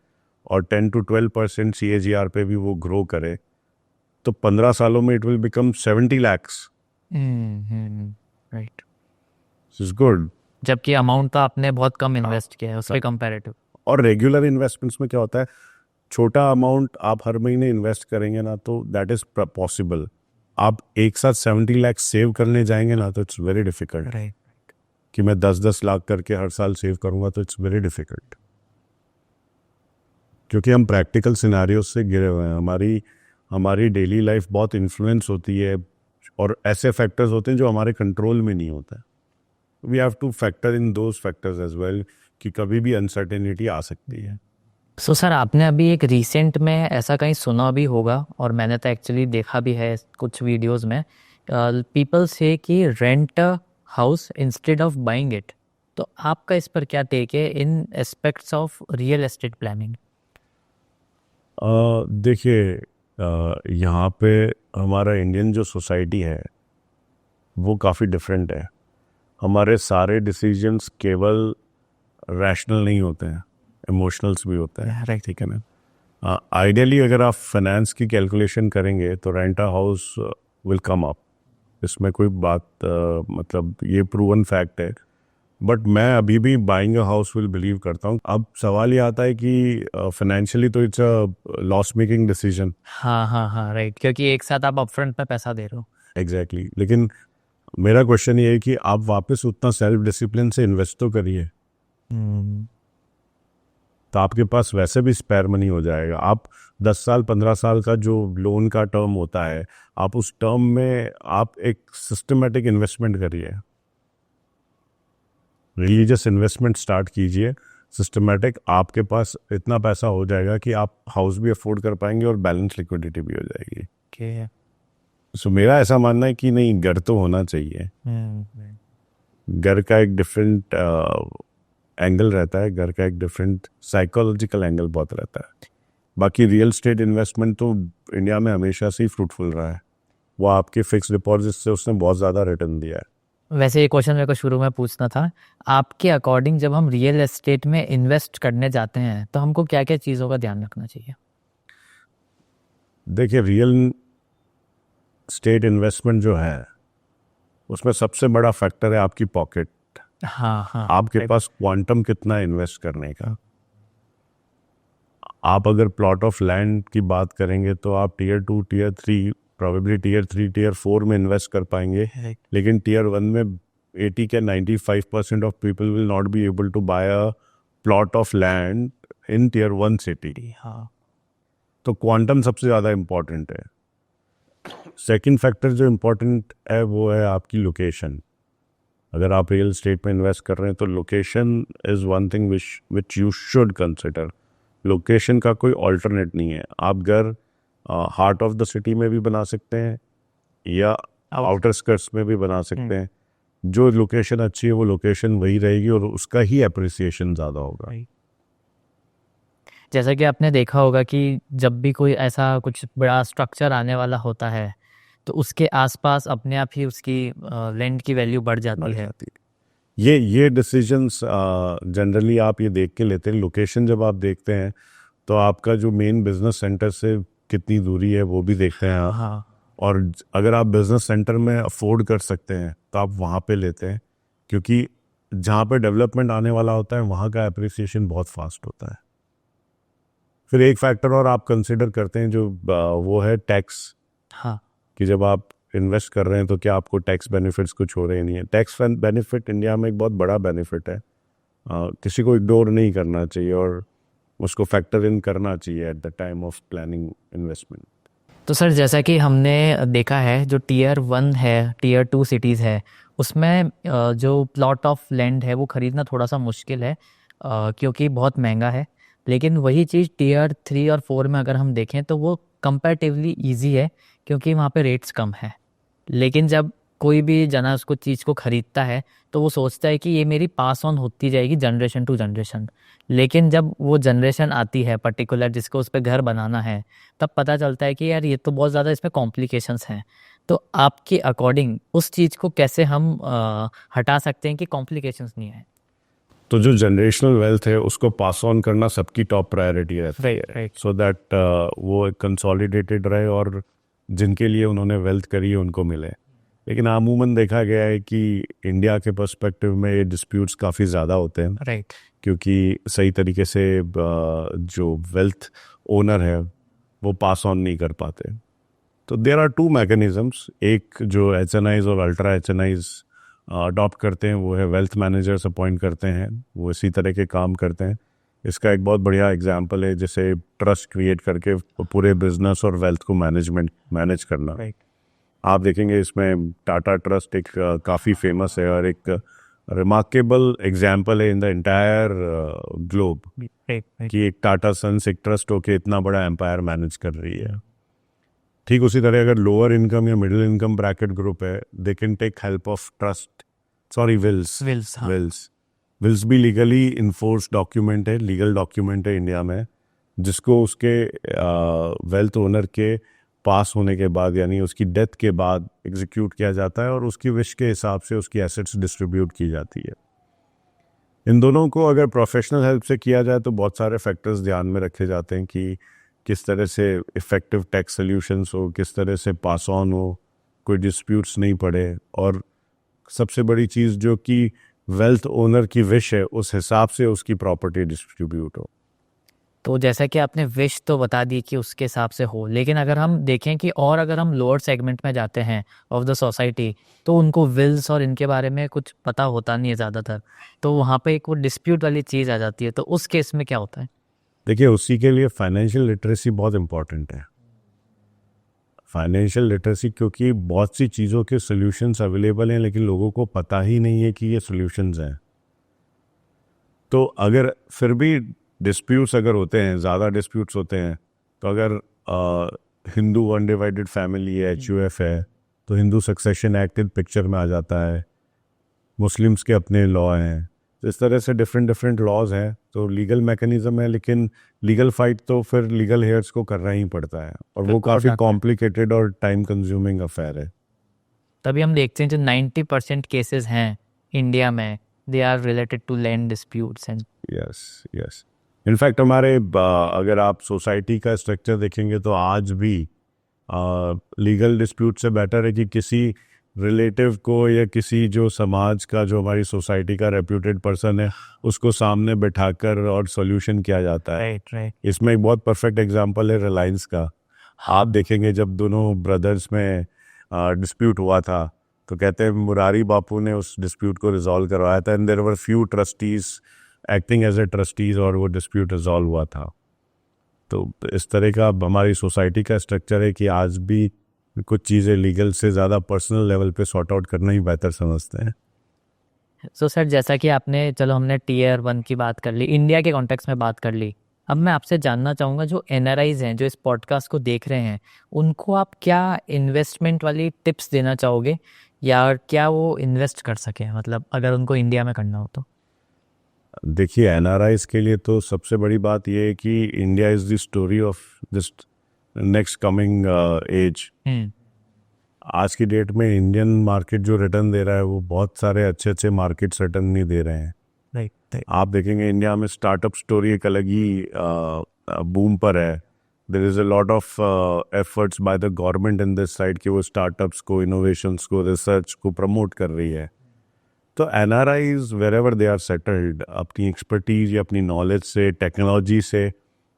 और 10 to 12% CAGR पे भी वो ग्रो करे तो 15 सालों में it will become 70 lakhs. Right. Is good. जबकि अमाउंट तो आपने बहुत कम इन्वेस्ट किया है उसके कंपैरेटिव। और रेगुलर इन्वेस्टमेंट्स में क्या होता है, छोटा अमाउंट आप हर महीने इन्वेस्ट करेंगे ना तो दैट इज पॉसिबल. आप एक साथ 70 लाख सेव करने जाएंगे ना तो इट्स वेरी डिफिकल्ट. राइट। कि मैं 10-10 लाख करके हर साल सेव करूंगा तो इट्स वेरी डिफिकल्ट. क्योंकि हम प्रैक्टिकल सिनारियों से गिरे हुए हैं. हमारी डेली लाइफ बहुत इन्फ्लुएंस होती है और ऐसे फैक्टर्स होते हैं जो हमारे कंट्रोल में नहीं होता है. We have to factor in those factors as well कि कभी भी अनसर्टेनिटी आ सकती है. सो सर आपने अभी एक रिसेंट में ऐसा कहीं सुना भी होगा और मैंने तो एक्चुअली देखा भी है कुछ वीडियोस में, पीपल से कि rent house instead of buying it. तो आपका इस पर क्या टेक है in aspects of real estate planning? देखिए, यहाँ पे हमारा इंडियन जो सोसाइटी है वो काफ़ी डिफरेंट है. हमारे सारे डिसीजंस केवल रैशनल नहीं होते हैं, इमोशनल्स भी होते हैं. राइट। ठीक है ना. आइडियली अगर आप फाइनेंस की कैलकुलेशन करेंगे तो rent house will come up. इसमें कोई बात मतलब ये प्रूवन फैक्ट है. बट मैं अभी भी buying a house will believe करता हूँ. अब सवाल ये आता है कि फाइनेंशियली तो it's a loss making decision. हाँ राइट, क्योंकि एक साथ आप अपफ्रंट में पैसा दे रहे हो. एग्जैक्टली. लेकिन मेरा क्वेश्चन ये है कि आप वापस उतना सेल्फ डिसिप्लिन से इन्वेस्ट तो करिए तो आपके पास वैसे भी स्पेयर मनी हो जाएगा. आप 10 साल 15 साल का जो लोन का टर्म होता है, आप उस टर्म में आप एक सिस्टमेटिक इन्वेस्टमेंट करिए. रिलीजियस इन्वेस्टमेंट स्टार्ट कीजिए सिस्टमेटिक. आपके पास इतना पैसा हो जाएगा कि आप हाउस भी अफोर्ड कर पाएंगे और बैलेंस लिक्विडिटी भी हो जाएगी. ओके. सो मेरा ऐसा मानना है कि नहीं, घर तो होना चाहिए. घर का एक डिफरेंट एंगल रहता है, घर का एक डिफरेंट साइकोलॉजिकल एंगल बहुत रहता है. बाकी रियल स्टेट इन्वेस्टमेंट तो इंडिया में हमेशा से ही फ्रूटफुल रहा है. वो आपके फिक्स डिपॉजिट से उसने बहुत ज़्यादा रिटर्न दिया है. वैसे ये क्वेश्चन मेरे को शुरू में पूछना था, आपके अकॉर्डिंग जब हम रियल एस्टेट में इन्वेस्ट करने जाते हैं तो हमको क्या क्या चीज़ों का ध्यान रखना चाहिए? देखिए, रियल स्टेट इन्वेस्टमेंट जो है उसमें सबसे बड़ा फैक्टर है आपकी पॉकेट. हाँ. आपके पास क्वांटम कितना है इन्वेस्ट करने का. आप अगर प्लॉट ऑफ लैंड की बात करेंगे तो आप tier 2 tier 3 probably tier 3 tier 4 में इन्वेस्ट कर पाएंगे. लेकिन टीयर 1 में 80 के 95% of people will not be able to buy a plot of land in tier 1 city. हाँ. तो क्वांटम सबसे ज़्यादा इम्पॉर्टेंट है. सेकंड फैक्टर जो इम्पोर्टेंट है वो है आपकी लोकेशन. अगर आप रियल स्टेट में इन्वेस्ट कर रहे हैं तो location is one thing which you should consider. Location का कोई ऑल्टरनेट नहीं है. आप घर हार्ट ऑफ द सिटी में भी बना सकते हैं या आउटर स्कर्ट्स में भी बना सकते हैं. जो लोकेशन अच्छी है वो लोकेशन वही रहेगी और उसका ही अप्रिसिएशन ज़्यादा होगा. जैसा कि आपने देखा होगा कि जब भी कोई ऐसा कुछ बड़ा स्ट्रक्चर आने वाला होता है तो उसके आसपास अपने आप ही उसकी लैंड की वैल्यू बढ़ जाती है. ये डिसीजंस जनरली आप ये देख के लेते हैं. लोकेशन जब आप देखते हैं तो आपका जो मेन बिजनेस सेंटर से कितनी दूरी है वो भी देखते हैं. हाँ. और अगर आप बिजनेस सेंटर में अफोर्ड कर सकते हैं तो आप वहाँ पे लेते हैं, क्योंकि जहाँ पे डेवलपमेंट आने वाला होता है वहाँ का अप्रिसिएशन बहुत फास्ट होता है. फिर एक फैक्टर और आप कंसिडर करते हैं जो वो है टैक्स. हाँ. कि जब आप इन्वेस्ट कर रहे हैं तो क्या आपको टैक्स बेनिफिट्स कुछ हो रहे नहीं है. टैक्स बेनिफिट इंडिया में एक बहुत बड़ा बेनिफिट है. किसी को इग्नोर नहीं करना चाहिए और उसको फैक्टर इन करना चाहिए at the time of planning investment. तो सर जैसा कि हमने देखा है जो टीयर 1 है, टीयर 2 सिटीज़ है, उसमें जो प्लॉट ऑफ लैंड है वो ख़रीदना थोड़ा सा मुश्किल है क्योंकि बहुत महंगा है. लेकिन वही चीज़ टीयर 3 और 4 में अगर हम देखें तो वो कंपैरेटिवली इजी है क्योंकि वहाँ पे रेट्स कम है. लेकिन जब कोई भी जना उसको चीज़ को खरीदता है तो वो सोचता है कि ये मेरी पास ऑन होती जाएगी जनरेशन टू जनरेशन। लेकिन जब वो जनरेशन आती है पर्टिकुलर जिसको उस पर घर बनाना है, तब पता चलता है कि यार ये तो बहुत ज़्यादा इसमें कॉम्प्लिकेशंस हैं। तो आपके अकॉर्डिंग उस चीज़ को कैसे हम हटा सकते हैं कि कॉम्प्लिकेशंस नहीं आए? तो जो जनरेशनल वेल्थ है उसको पास ऑन करना सबकी टॉप प्रायोरिटी रहती Right, है, right. सो दैट वो कंसोलिडेटेड रहे और जिनके लिए उन्होंने वेल्थ करी है उनको मिले। लेकिन अमूमन देखा गया है कि इंडिया के पर्सपेक्टिव में ये डिस्प्यूट्स काफ़ी ज़्यादा होते हैं, राइट। क्योंकि सही तरीके से जो वेल्थ ओनर है वो पास ऑन नहीं कर पाते। तो देर आर टू मैकेनिज़म्स, एक जो HNIs और अल्ट्रा HNIs अडॉप्ट करते हैं वो है वेल्थ मैनेजर्स अपॉइंट करते हैं, वो इसी तरह के काम करते हैं। इसका एक बहुत बढ़िया एग्जांपल है जैसे ट्रस्ट क्रिएट करके पूरे बिजनेस और वेल्थ को मैनेज करना। राइट। आप देखेंगे इसमें टाटा ट्रस्ट एक काफ़ी फेमस है और एक रिमार्केबल एग्जाम्पल है इन द एंटायर ग्लोब कि एक टाटा सन्स एक ट्रस्ट होके इतना बड़ा एम्पायर मैनेज कर रही है। ठीक उसी तरह अगर लोअर इनकम या मिडिल इनकम ब्रैकेट ग्रुप है, they can take help of trust, sorry wills. Wills भी लीगली इन्फोर्स डॉक्यूमेंट है, लीगल डॉक्यूमेंट है इंडिया में, जिसको उसके वेल्थ ओनर के पास होने के बाद यानी उसकी डेथ के बाद एग्जीक्यूट किया जाता है और उसकी विश के हिसाब से उसकी एसेट्स डिस्ट्रीब्यूट की जाती है। इन दोनों को अगर प्रोफेशनल हेल्प से किया जाए तो बहुत सारे फैक्टर्स ध्यान में रखे जाते हैं कि किस तरह से इफ़ेक्टिव टैक्स सॉल्यूशंस हो, किस तरह से पास ऑन हो, कोई डिस्प्यूट्स नहीं पड़े, और सबसे बड़ी चीज़ जो कि वेल्थ ओनर की विश है उस हिसाब से उसकी प्रॉपर्टी डिस्ट्रीब्यूट हो। तो जैसा कि आपने विश तो बता दी कि उसके हिसाब से हो, लेकिन अगर हम देखें कि और अगर हम लोअर सेगमेंट में जाते हैं ऑफ द सोसाइटी तो उनको विल्स और इनके बारे में कुछ पता होता नहीं है ज़्यादातर, तो वहाँ पे एक वो डिस्प्यूट वाली चीज़ आ जाती है। तो उस केस में क्या होता है? देखिए उसी के लिए फाइनेंशियल लिटरेसी बहुत इम्पॉर्टेंट है। फाइनेंशियल लिटरेसी, क्योंकि बहुत सी चीज़ों के सॉल्यूशंस अवेलेबल हैं लेकिन लोगों को पता ही नहीं है कि ये सॉल्यूशंस हैं। तो अगर फिर भी डिस्प्यूट्स अगर होते हैं, ज़्यादा डिस्प्यूट्स होते हैं, तो अगर हिंदू अनडिवाइडेड फैमिली है, HUF है, तो हिंदू सक्सेशन एक्ट पिक्चर में आ जाता है। मुस्लिम्स के अपने लॉ हैं, तो इस तरह से डिफरेंट लॉज हैं, तो लीगल मैकेनिज्म है, लेकिन लीगल फाइट तो फिर लीगल हेयर्स को करना ही पड़ता है और वो काफ़ी कॉम्प्लिकेटेड और टाइम कंज्यूमिंग अफेयर है। तभी हम देखते हैं जो 90% केसेस हैं इंडिया में, they are related to land disputes and yes in fact हमारे अगर आप सोसाइटी का स्ट्रक्चर देखेंगे तो आज भी लीगल डिस्प्यूट से बेटर है कि किसी रिलेटिव को या किसी जो समाज का, जो हमारी सोसाइटी का रेप्यूटेड पर्सन है, उसको सामने बैठाकर और सॉल्यूशन किया जाता है। राइट। इसमें एक बहुत परफेक्ट एग्जांपल है रिलायंस का। आप देखेंगे जब दोनों ब्रदर्स में डिस्प्यूट हुआ था तो कहते हैं मुरारी बापू ने उस डिस्प्यूट को रिजॉल्व करवाया था, and there were few trustees acting as a trustees, और वो डिस्प्यूट रिजॉल्व हुआ था। तो इस तरह का हमारी सोसाइटी का स्ट्रक्चर है कि आज भी कुछ चीज़ें लीगल से ज़्यादा पर्सनल लेवल पे सॉर्ट आउट करना ही बेहतर समझते हैं। सो सर, जैसा कि आपने, चलो हमने Tier 1 की बात कर ली, इंडिया के कॉन्टेक्स्ट में बात कर ली, अब मैं आपसे जानना चाहूँगा जो NRIs हैं जो इस पॉडकास्ट को देख रहे हैं, उनको आप क्या इन्वेस्टमेंट वाली टिप्स देना चाहोगे, या क्या वो इन्वेस्ट कर सकें, मतलब अगर उनको इंडिया में करना हो तो? देखिए NRIs के लिए तो सबसे बड़ी बात यह है कि India is the story of this next coming age. आज की डेट में इंडियन मार्केट जो रिटर्न दे रहा है वो बहुत सारे अच्छे मार्केट्स रिटर्न नहीं दे रहे हैं। राइट। आप देखेंगे इंडिया में स्टार्टअप स्टोरी एक अलग ही बूम पर है। There is a lot of efforts by the government in this side कि वो स्टार्टअप्स को, इनोवेशंस को, रिसर्च को प्रमोट कर रही है। तो NRIs wherever they are settled, अपनी एक्सपर्टीज या अपनी नॉलेज से, टेक्नोलॉजी से,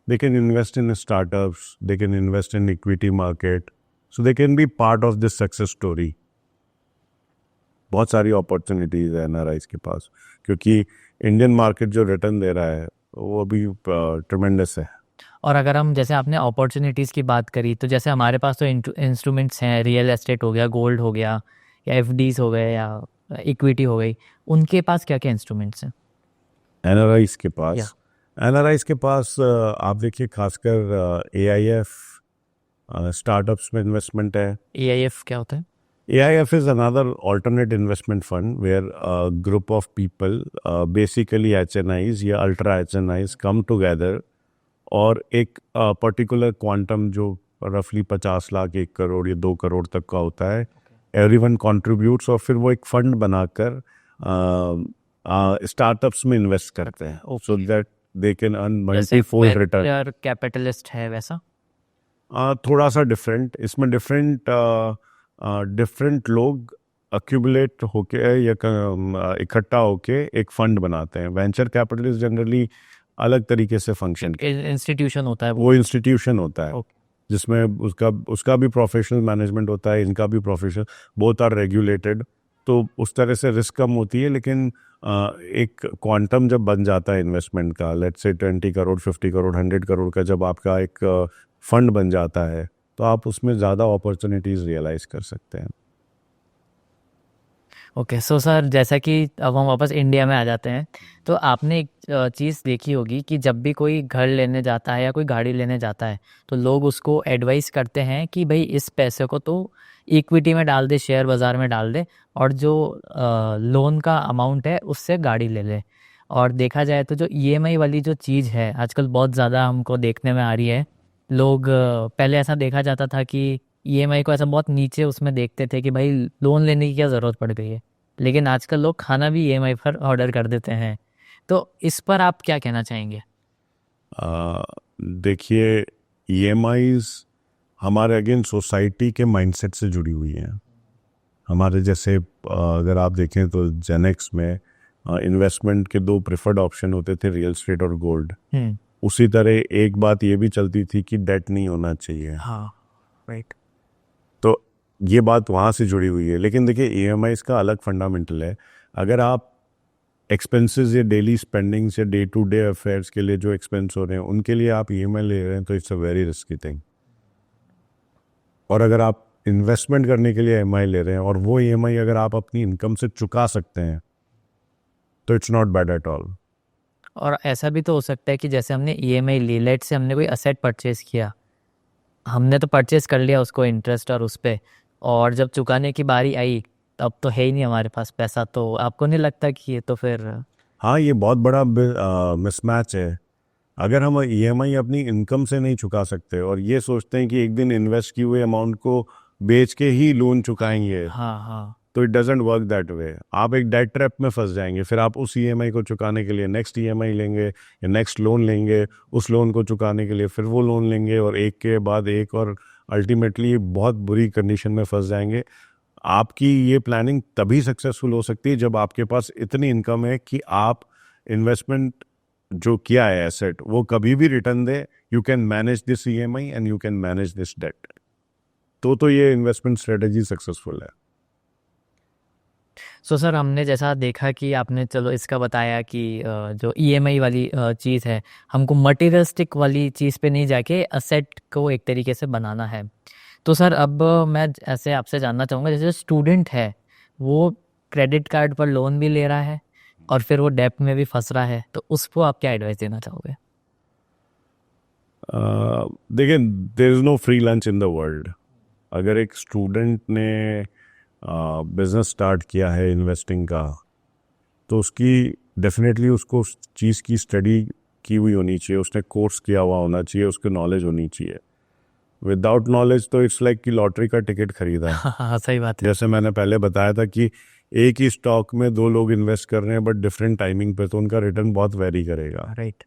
they can invest in startups, they can invest in equity market, so they can be part of this success story. बहुत सारी अपॉर्चुनिटीज़ है NRIs के पास, क्योंकि इंडियन मार्केट जो रिटर्न दे रहा है वो अभी ट्रिमेंडस है। और अगर हम, जैसे आपने अपॉर्चुनिटीज़ की बात करी, तो जैसे हमारे पास तो इंस्ट्रूमेंट्स हैं, रियल एस्टेट हो गया, गोल्ड हो गया, या FDs हो गए, या इक्विटी हो गई, उनके पास क्या क्या इंस्ट्रूमेंट्स हैं NRIs के पास? NRIs के पास आप देखिए खासकर AIF स्टार्टअप्स में इन्वेस्टमेंट है। AIF क्या होता है? AIF is another alternate investment fund where a group of people, basically HNIs या ultra HNIs come together और एक पर्टिकुलर क्वांटम जो रफली 50 लाख 1 करोड़ या 2 करोड़ तक का होता है, एवरीवन कंट्रीब्यूट्स और फिर वो एक फंड बनाकर स्टार्टअप्स में इन्वेस्ट करते हैं so that they can earn multifold return. Capitalist है वैसा? थोड़ा सा डिफरेंट, इसमें डिफरेंट लोग अक्यूमुलेट होके या इकट्ठा होके एक फंड बनाते हैं। वेंचर कैपिटलिस्ट जनरली अलग तरीके से फंक्शन, इंस्टीट्यूशन होता है वो इंस्टीट्यूशन होता है Okay. जिसमें उसका भी प्रोफेशनल मैनेजमेंट होता है, इनका भी प्रोफेशनल, बोथ आर रेगुलेटेड, तो उस तरह से रिस्क कम होती है। लेकिन एक क्वांटम जब बन जाता है इन्वेस्टमेंट का, लेट्स से 20 करोड़ 50 करोड़ 100 करोड़ का जब आपका एक फंड बन जाता है तो आप उसमें ज़्यादा अपॉर्चुनिटीज़ रियलाइज़ कर सकते हैं। ओके सो सर, जैसा कि अब हम वापस इंडिया में आ जाते हैं, तो आपने एक चीज़ देखी होगी कि जब भी कोई घर लेने जाता है या कोई गाड़ी लेने जाता है तो लोग उसको एडवाइस करते हैं कि भाई इस पैसे को तो इक्विटी में डाल दे, शेयर बाज़ार में डाल दे, और जो लोन का अमाउंट है उससे गाड़ी ले ले। और देखा जाए तो जो ईएमआई वाली जो चीज़ है आजकल बहुत ज़्यादा हमको देखने में आ रही है। लोग पहले ऐसा देखा जाता था कि ईएमआई को ऐसा बहुत नीचे उसमें देखते थे कि भाई लोन लेने की क्या ज़रूरत पड़ गई है, लेकिन आजकल लोग खाना भी ईएमआई पर ऑर्डर कर देते हैं। तो इस पर आप क्या कहना चाहेंगे? देखिए, EMIs हमारे अगेन सोसाइटी के माइंडसेट से जुड़ी हुई हैं। हमारे जैसे अगर आप देखें तो जेनेक्स में इन्वेस्टमेंट के 2 प्रेफर्ड ऑप्शन होते थे, रियल एस्टेट और गोल्ड। उसी तरह एक बात ये भी चलती थी कि डेट नहीं होना चाहिए। हाँ, राइट। तो ये बात वहाँ से जुड़ी हुई है। लेकिन देखिए, EMIs का अलग फंडामेंटल है। अगर आप एक्सपेंसेस या डेली स्पेंडिंग्स या डे टू डे अफेयर्स के लिए जो एक्सपेंस हो रहे हैं उनके लिए आप EMI ले रहे हैं तो it's a very risky thing. और अगर आप इन्वेस्टमेंट करने के लिए EMI ले रहे हैं और वो EMI अगर आप अपनी इनकम से चुका सकते हैं तो it's not bad at all. और ऐसा भी तो हो सकता है कि जैसे हमने ईएमआई ली, लेट से हमने कोई असेट परचेज किया, हमने तो परचेज कर लिया उसको इंटरेस्ट और उस पे, और जब चुकाने की बारी आई तब तो है ही नहीं हमारे पास पैसा। तो आपको नहीं लगता कि ये तो फिर हाँ, ये बहुत बड़ा मिसमैच है। अगर हम EMI अपनी इनकम से नहीं चुका सकते और ये सोचते हैं कि एक दिन इन्वेस्ट किए हुए अमाउंट को बेच के ही लोन चुकाएंगे, हाँ, तो it doesn't work that way. आप एक डेट ट्रैप में फंस जाएंगे। फिर आप उस EMI को चुकाने के लिए नेक्स्ट EMI लेंगे या नेक्स्ट लोन लेंगे, उस लोन को चुकाने के लिए फिर वो लोन लेंगे और एक के बाद एक, और अल्टीमेटली बहुत बुरी कंडीशन में फंस जाएंगे। आपकी ये प्लानिंग तभी सक्सेसफुल हो सकती है जब आपके पास इतनी इनकम है कि आप इन्वेस्टमेंट जो किया है एसेट वो कभी भी रिटर्न दे। You can manage this EMI and you can manage this debt, तो ये इन्वेस्टमेंट स्ट्रेटेजी सक्सेसफुल है। सो सर, हमने जैसा देखा कि आपने चलो इसका बताया कि जो ईएमआई वाली चीज़ है, हमको मटेरियलिस्टिक वाली चीज़ पे नहीं जाके असेट को एक तरीके से बनाना है। तो सर अब मैं ऐसे आपसे जानना चाहूँगा, जैसे स्टूडेंट है वो क्रेडिट कार्ड पर लोन भी ले रहा है और फिर वो डेब्ट में भी फंस रहा है, तो उसको आप क्या एडवाइस देना चाहोगे? देखिए, there is no free lunch in the world. अगर एक स्टूडेंट ने बिजनेस स्टार्ट किया है इन्वेस्टिंग का, तो उसकी डेफिनेटली उसको उस चीज़ की स्टडी की हुई होनी चाहिए, उसने कोर्स किया हुआ होना चाहिए, उसको नॉलेज होनी चाहिए। विदाउट नॉलेज तो इट्स लाइक कि लॉटरी का टिकट खरीदा है। हाँ, सही बात है। जैसे मैंने पहले बताया था कि एक ही स्टॉक में 2 लोग इन्वेस्ट कर रहे हैं बट डिफरेंट टाइमिंग पे, तो उनका रिटर्न बहुत वेरी करेगा। राइट।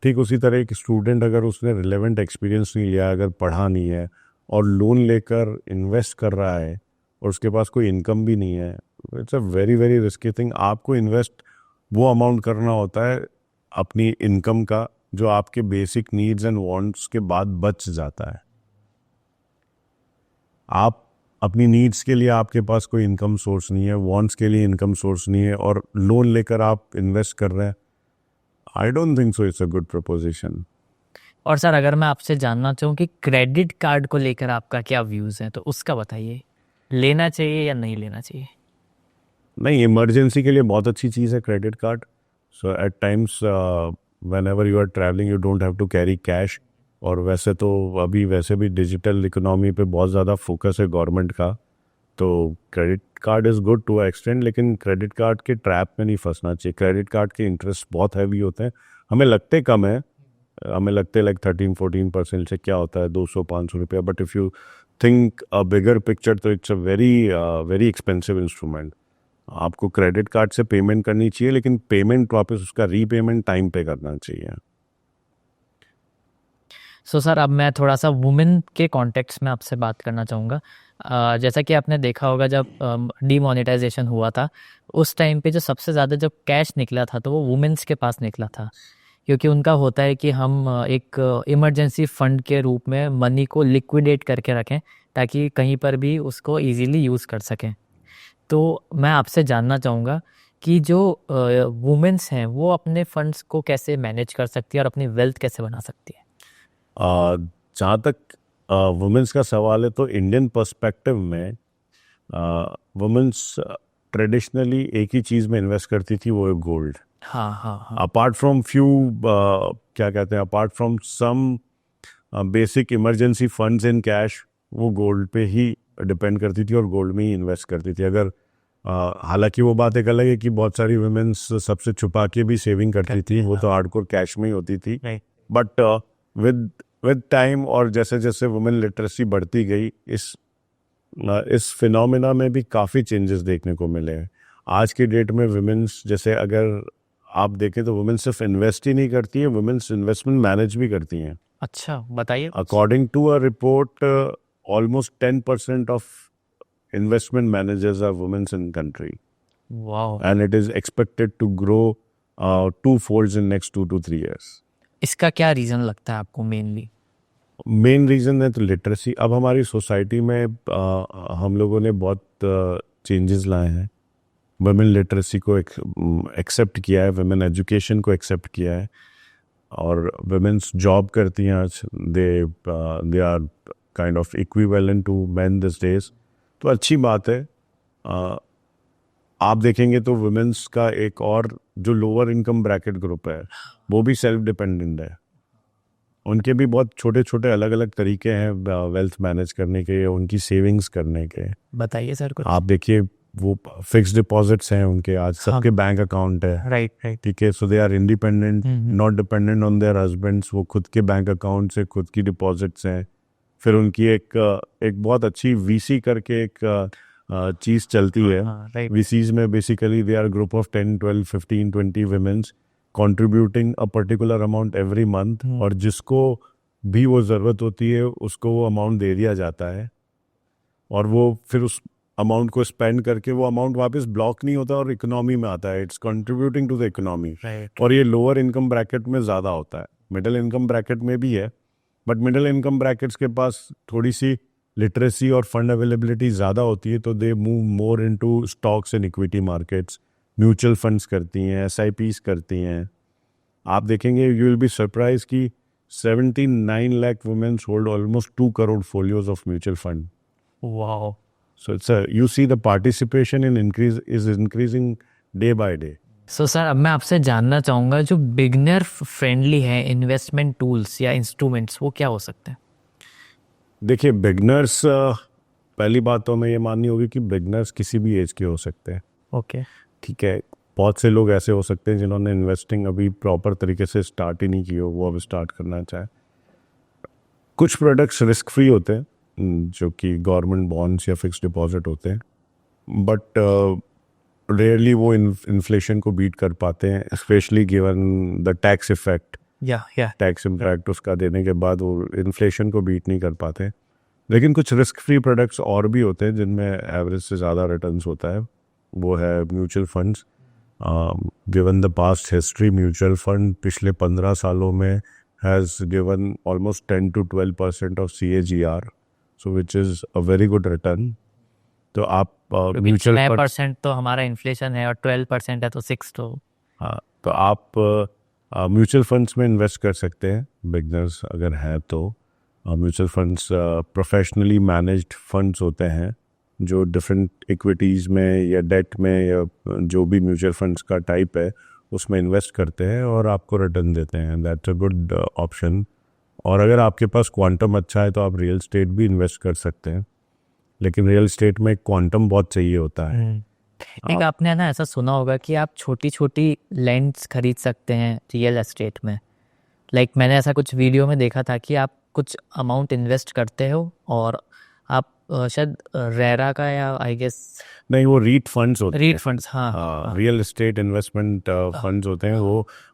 ठीक उसी तरह एक स्टूडेंट अगर उसने रिलेवेंट एक्सपीरियंस नहीं लिया, अगर पढ़ा नहीं है और लोन लेकर इन्वेस्ट कर रहा है और उसके पास कोई इनकम भी नहीं है, it's a very very risky thing. आपको इन्वेस्ट वो अमाउंट करना होता है अपनी इनकम का जो आपके बेसिक नीड्स एंड वांट्स के बाद बच जाता है। आप अपनी नीड्स के लिए आपके पास कोई इनकम सोर्स नहीं है, वांट्स के लिए इनकम सोर्स नहीं है, और लोन लेकर आप इन्वेस्ट कर रहे हैं, I don't think so it's a good preposition. और सर अगर मैं आपसे जानना चाहूँ कि क्रेडिट कार्ड को लेकर आपका क्या व्यूज़ हैं, तो उसका बताइए, लेना चाहिए या नहीं लेना चाहिए? नहीं, इमरजेंसी के लिए बहुत अच्छी चीज़ है credit card. So at times whenever you are travelling you don't have to carry cash. और वैसे तो अभी वैसे भी डिजिटल इकोनॉमी पे बहुत ज़्यादा फोकस है गवर्नमेंट का, तो credit card is good to extend, लेकिन क्रेडिट कार्ड के ट्रैप में नहीं फंसना चाहिए। क्रेडिट कार्ड के इंटरेस्ट बहुत हैवी होते हैं, हमें लगते कम है, हमें लगते लाइक 13-14% से क्या होता है 200-500 रुपया, but if you think a bigger picture तो it's a very very expensive instrument. आपको क्रेडिट कार्ड से पेमेंट करनी चाहिए, लेकिन पेमेंट वापस उसका रीपेमेंट टाइम पे करना चाहिए। सो सर अब मैं थोड़ा सा वुमेन के कॉन्टेक्स्ट में आपसे बात करना चाहूँगा। जैसा कि आपने देखा होगा जब डीमोनेटाइजेशन हुआ था उस टाइम पे जो सबसे ज़्यादा जब कैश निकला था तो वो वुमेन्स के पास निकला था, क्योंकि उनका होता है कि हम एक इमरजेंसी फंड के रूप में मनी को लिक्विडेट करके रखें ताकि कहीं पर भी उसको इजीली यूज़ कर सकें। तो मैं आपसे जानना चाहूँगा कि जो वुमेन्स हैं वो अपने फंड्स को कैसे मैनेज कर सकती है और अपनी वेल्थ कैसे बना सकती है। जहाँ तक वुमेंस का सवाल है तो इंडियन पर्सपेक्टिव में वुमेंस ट्रेडिशनली एक ही चीज़ में इन्वेस्ट करती थी, वो है गोल्ड। हाँ हाँ हाँ। अपार्ट फ्रॉम फ्यू क्या कहते हैं, apart from some basic emergency funds in cash, वो गोल्ड पे ही डिपेंड करती थी और गोल्ड में ही इन्वेस्ट करती थी। अगर हालांकि वो बात एक अलग है कि बहुत सारी वुमेन्स सबसे छुपा के भी सेविंग करती थी, वो तो हार्डकोर कैश में ही होती थी। बट विद टाइम और जैसे जैसे वुमेन लिटरेसी बढ़ती गई, इस फिनोमेना में भी काफ़ी चेंजेस देखने को मिले हैं। आज की डेट में वुमेन्स, जैसे अगर आप देखें तो वुमेन सिर्फ इन्वेस्ट ही नहीं करती है, वुमेन्स इन्वेस्टमेंट मैनेज भी करती हैं। अच्छा बताइए। According to a report almost 10% of investment managers are women in country. वाह। And it is expected to grow two-folds in next 2 to 3 years. इसका क्या रीज़न लगता है आपको मेनली? मेन रीज़न है तो लिटरेसी। अब हमारी सोसाइटी में हम लोगों ने बहुत चेंजेस लाए हैं। वुमेन लिटरेसी को एक्सेप्ट किया है, वुमेन एजुकेशन को एक्सेप्ट किया है, और वुमेन्स जॉब करती हैं आज। They are kind of equivalent to man this days, तो अच्छी बात है। आप देखेंगे तो वुमेन्स का एक और जो लोअर इनकम ब्रैकेट ग्रुप है वो भी सेल्फ डिपेंडेंट है। उनके भी बहुत छोटे छोटे अलग अलग तरीके हैं वेल्थ मैनेज करने के, उनकी सेविंग्स करने के। बताइए सर कुछ। आप देखिए वो फिक्स डिपॉजिट्स हैं उनके, आज सबके बैंक अकाउंट है। Right right. ठीक है, so they are independent, not dependent on their husbands. वो खुद के बैंक अकाउंट से खुद की डिपॉजिट्स हैं। फिर उनकी एक बहुत अच्छी वीसी करके एक चीज़ चलती है। वीसीज में basically they are group of 10, 12, 15, 20 womens contributing a particular amount every month, और जिसको भी वो ज़रूरत होती है उसको वो अमाउंट दे दिया जाता है, और वो फिर उस अमाउंट को स्पेंड करके वो अमाउंट वापस ब्लॉक नहीं होता और इकोनॉमी में आता है। It's contributing to the economy. और ये लोअर इनकम ब्रैकेट में ज़्यादा होता है, मिडिल इनकम ब्रैकेट में भी है, बट मिडिल इनकम ब्रैकेट्स के पास थोड़ी सी लिटरेसी और फंड अवेलेबिलिटी ज़्यादा होती है, तो they move more into stocks and equity markets, mutual funds करती हैं, SIPs करती हैं। आप देखेंगे यू विल बी सरप्राइज कि 79 lakh womens hold almost 2 crore folios of mutual fund. Wow. So it's you see the participation is increasing day by day. So sir अब मैं आपसे जानना चाहूँगा जो बिगनर फ्रेंडली है इन्वेस्टमेंट टूल्स या इंस्ट्रूमेंट्स वो क्या हो सकते हैं? देखिए बिगनर्स, पहली बात तो हमें ये माननी होगी कि बिगनर्स किसी भी एज के हो सकते हैं। ओके। ठीक है, बहुत से लोग ऐसे हो सकते हैं जिन्होंने इन्वेस्टिंग अभी प्रॉपर तरीके से स्टार्ट ही नहीं की हो, वो अब स्टार्ट करना चाहे। कुछ प्रोडक्ट्स रिस्क फ्री होते हैं जो कि गवर्नमेंट बॉन्ड्स या फिक्स डिपॉजिट होते हैं, बट रेयरली वो इन्फ्लेशन को बीट कर पाते हैं, specially given the tax effect. Tax impact उसका देने के बाद वो इन्फ्लेशन को बीट नहीं कर पाते। लेकिन कुछ रिस्क फ्री प्रोडक्ट्स और भी होते हैं जिनमें एवरेज से ज़्यादा रिटर्न्स होता है, वो है mutual funds. Given the past history, mutual fund पिछले 15 सालों में has given almost 10 to 12% of CAGR, so which is a very good return। तो आप म्यूचुअल 9% तो हमारा इन्फ्लेशन है और 12% है तो 6 तो। हाँ, तो आप म्यूचुअल फंड्स में इन्वेस्ट कर सकते हैं बिगनर्स अगर हैं तो। Mutual funds professionally managed funds होते हैं जो डिफरेंट इक्विटीज़ में या डेट में या जो भी म्यूचुअल फंड्स का टाइप है उसमें इन्वेस्ट करते हैं और आपको रिटर्न देते हैं। That's a good option. और अगर आपके पास क्वांटम अच्छा है तो आप रियल एस्टेट भी इन्वेस्ट कर सकते हैं। लेकिन रियल एस्टेट में क्वांटम बहुत चाहिए होता है। एक आपने ना ऐसा सुना होगा कि आप छोटी छोटी लैंड्स खरीद सकते हैं रियल एस्टेट में। मैंने ऐसा कुछ वीडियो में देखा था कि आप कुछ अमाउंट इन्वेस्ट करते हो और आप शायद रेरा का या आई गेस नहीं, वो रीट फंड्स होते रीट हैं। फंड्स, हाँ रियल एस्टेट इन्वेस्टमेंट फंड्स होते हैं।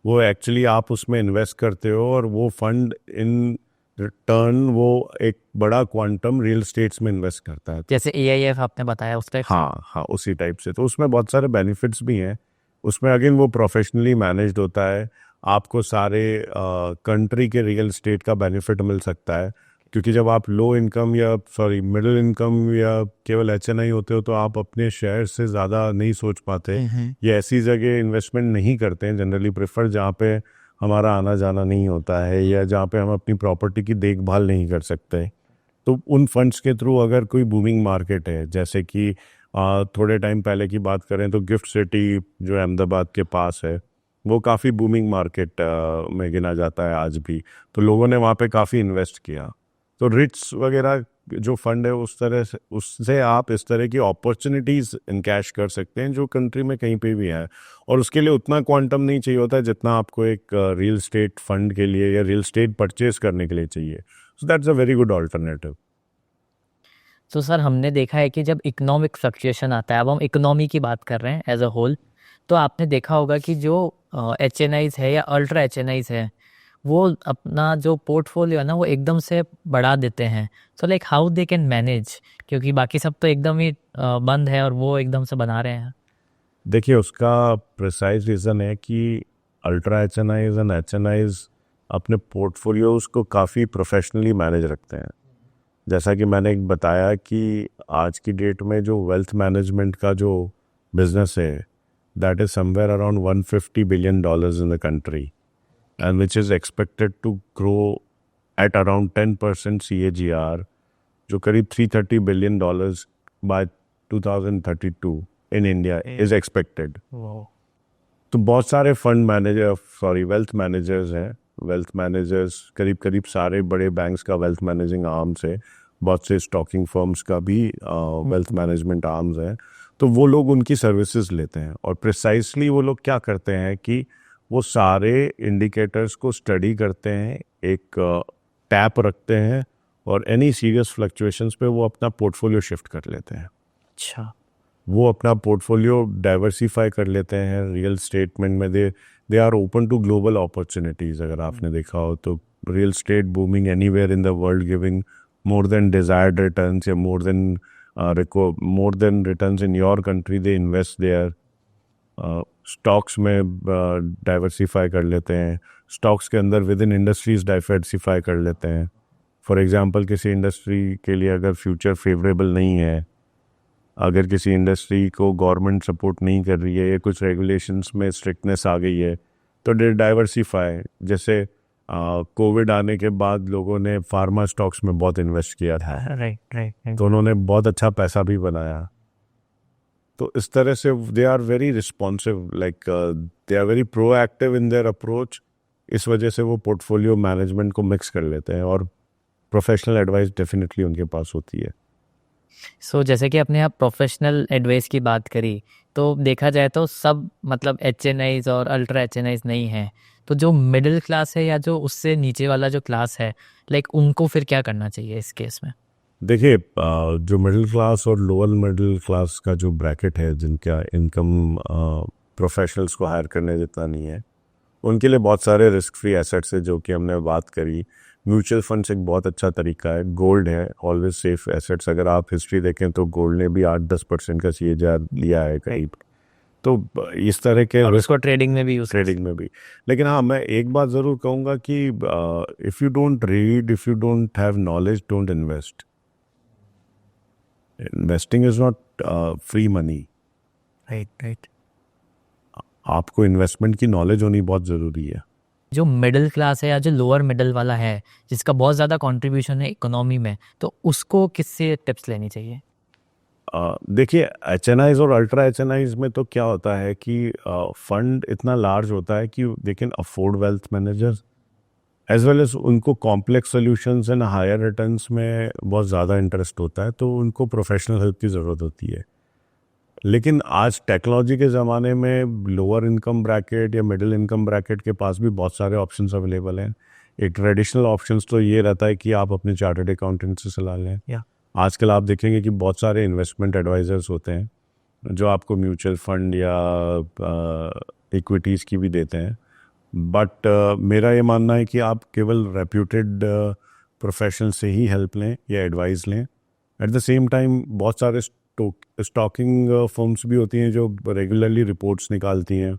वो एक्चुअली आप उसमें इन्वेस्ट करते हो और वो फंड इन रिटर्न वो एक बड़ा क्वांटम रियल एस्टेट्स में इन्वेस्ट करता है। जैसे AIF आपने बताया उस टाइप। हाँ हाँ, उसी टाइप से। तो उसमें बहुत सारे बेनिफिट्स भी हैं। उसमें अगेन वो प्रोफेशनली मैनेज्ड होता है। आपको सारे कंट्री के रियल एस्टेट का बेनिफिट मिल सकता है, क्योंकि जब आप लो इनकम या मिडिल इनकम या केवल HNI होते हो तो आप अपने शेयर से ज़्यादा नहीं सोच पाते। ये ऐसी जगह इन्वेस्टमेंट नहीं करते हैं जनरली प्रेफर जहाँ पे हमारा आना जाना नहीं होता है या जहाँ पे हम अपनी प्रॉपर्टी की देखभाल नहीं कर सकते। तो उन फंड्स के थ्रू अगर कोई बूमिंग मार्केट है, जैसे कि थोड़े टाइम पहले की बात करें तो गिफ्ट सिटी जो अहमदाबाद के पास है, वो काफ़ी बूमिंग मार्केट में गिना जाता है आज भी। तो लोगों ने वहाँ पे काफ़ी इन्वेस्ट किया। तो रिट्स वगैरह जो फंड है उस तरह से उससे आप इस तरह की अपॉर्चुनिटीज़ इनकैश कर सकते हैं जो कंट्री में कहीं पे भी है। और उसके लिए उतना क्वांटम नहीं चाहिए होता है जितना आपको एक रियल स्टेट फंड के लिए या रियल स्टेट परचेज करने के लिए चाहिए। So that's a very good alternative. तो सर हमने देखा है कि जब इकोनॉमिक फ्लक्चुएशन आता है, अब हम इकोनॉमी की बात कर रहे हैं एज अ होल, तो आपने देखा होगा कि जो HNIs है या अल्ट्रा HNIs है वो अपना जो पोर्टफोलियो है ना वो एकदम से बढ़ा देते हैं। So how they can manage, क्योंकि बाकी सब तो एकदम ही बंद है और वो एकदम से बना रहे हैं। देखिए, उसका प्रिसाइज रीज़न है कि अल्ट्रा HNIs एंड HNIs अपने पोर्टफोलियोज को काफ़ी प्रोफेशनली मैनेज रखते हैं। जैसा कि मैंने एक बताया कि आज की डेट में जो वेल्थ मैनेजमेंट का जो बिजनेस है, that is somewhere around $150 billion in the country and which is expected to grow at around 10% CAGR, जो करीब $330 billion बाय 2032 इन इंडिया इज़ एक्सपेक्टेड। तो बहुत सारे वेल्थ मैनेजर्स हैं। वेल्थ मैनेजर्स करीब सारे बड़े बैंक्स का वेल्थ मैनेजिंग आर्म्स है, बहुत से स्टॉकिंग फर्म्स का भी वेल्थ मैनेजमेंट आर्म्स है। तो वो लोग उनकी सर्विसेज लेते हैं और प्रिसाइसली वो लोग क्या करते हैं कि वो सारे इंडिकेटर्स को स्टडी करते हैं, एक टैप रखते हैं और एनी सीरियस फ्लक्चुएशंस पे वो अपना पोर्टफोलियो शिफ्ट कर लेते हैं। अच्छा, वो अपना पोर्टफोलियो डाइवर्सिफाई कर लेते हैं रियल स्टेटमेंट में। They are open to global opportunities. अगर आपने देखा हो तो real estate booming anywhere in the world, giving more than desired returns या more than returns in your country, they invest there. Stocks में डाइवर्सिफाई कर लेते हैं, स्टॉक्स के अंदर विद इन इंडस्ट्रीज डाइवर्सिफाई कर लेते हैं। फॉर एग्जांपल, किसी इंडस्ट्री के लिए अगर फ्यूचर फेवरेबल नहीं है, अगर किसी इंडस्ट्री को गवर्नमेंट सपोर्ट नहीं कर रही है या कुछ रेगुलेशंस में स्ट्रिक्टनेस आ गई है, तो डाइवर्सिफाई। जैसे कोविड आने के बाद लोगों ने फार्मा स्टॉक्स में बहुत इन्वेस्ट किया था, राइट। तो उन्होंने बहुत अच्छा पैसा भी बनाया। तो इस तरह से they are very responsive, they are very proactive in their approach. इस वजह से वो पोर्टफोलियो मैनेजमेंट को मिक्स कर लेते हैं और प्रोफेशनल एडवाइस डेफिनेटली उनके पास होती है। सो जैसे कि आपने आप प्रोफेशनल एडवाइस की बात करी, तो देखा जाए तो सब HNIs और अल्ट्रा HNIs नहीं हैं। तो जो मिडिल क्लास है या जो उससे नीचे वाला जो क्लास है, उनको फिर क्या करना चाहिए इस केस में? देखिए, जो मिडिल क्लास और लोअर मिडिल क्लास का जो ब्रैकेट है, जिनका इनकम प्रोफेशनल्स को हायर करने जितना नहीं है, उनके लिए बहुत सारे रिस्क फ्री एसेट्स है जो कि हमने बात करी। म्यूचुअल फंड्स एक बहुत अच्छा तरीका है। गोल्ड है ऑलवेज सेफ एसेट्स। अगर आप हिस्ट्री देखें तो गोल्ड ने भी 8-10% का CAGR लिया है करीब। तो इस तरह के और उसको ट्रेडिंग में भी यूज ट्रेडिंग में भी। लेकिन हाँ, मैं एक बात ज़रूर कहूँगा कि if you don't read, if you don't have knowledge, don't invest. Investing is not free money. Right. आपको इन्वेस्टमेंट की नॉलेज होनी बहुत ज़रूरी है। जो मिडिल क्लास है या जो लोअर मिडिल वाला है, जिसका बहुत ज़्यादा कंट्रीब्यूशन है इकोनॉमी में, तो उसको किससे टिप्स लेनी चाहिए? देखिए, HNIs और अल्ट्रा HNIs में तो क्या होता है कि फंड इतना लार्ज होता है कि they can afford wealth managers. As well as उनको complex solutions and higher returns में बहुत ज़्यादा इंटरेस्ट होता है, तो उनको प्रोफेशनल हेल्प की ज़रूरत होती है। लेकिन आज टेक्नोलॉजी के ज़माने में लोअर इनकम ब्रैकेट या मिडिल इनकम ब्रैकेट के पास भी बहुत सारे ऑप्शंस अवेलेबल हैं। एक ट्रेडिशनल ऑप्शंस तो ये रहता है कि आप अपने चार्टर्ड अकाउंटेंट से सलाह लें। या आजकल आप देखेंगे कि बहुत सारे इन्वेस्टमेंट एडवाइजर्स होते हैं जो आपको म्यूचुअल फंड या इक्विटीज़ की भी देते हैं। बट मेरा ये मानना है कि आप केवल रेप्यूटेड प्रोफेशनल से ही हेल्प लें या एडवाइस लें। एट द सेम टाइम बहुत सारे स्टॉकिंग फर्म्स भी होती हैं जो रेगुलरली रिपोर्ट्स निकालती हैं,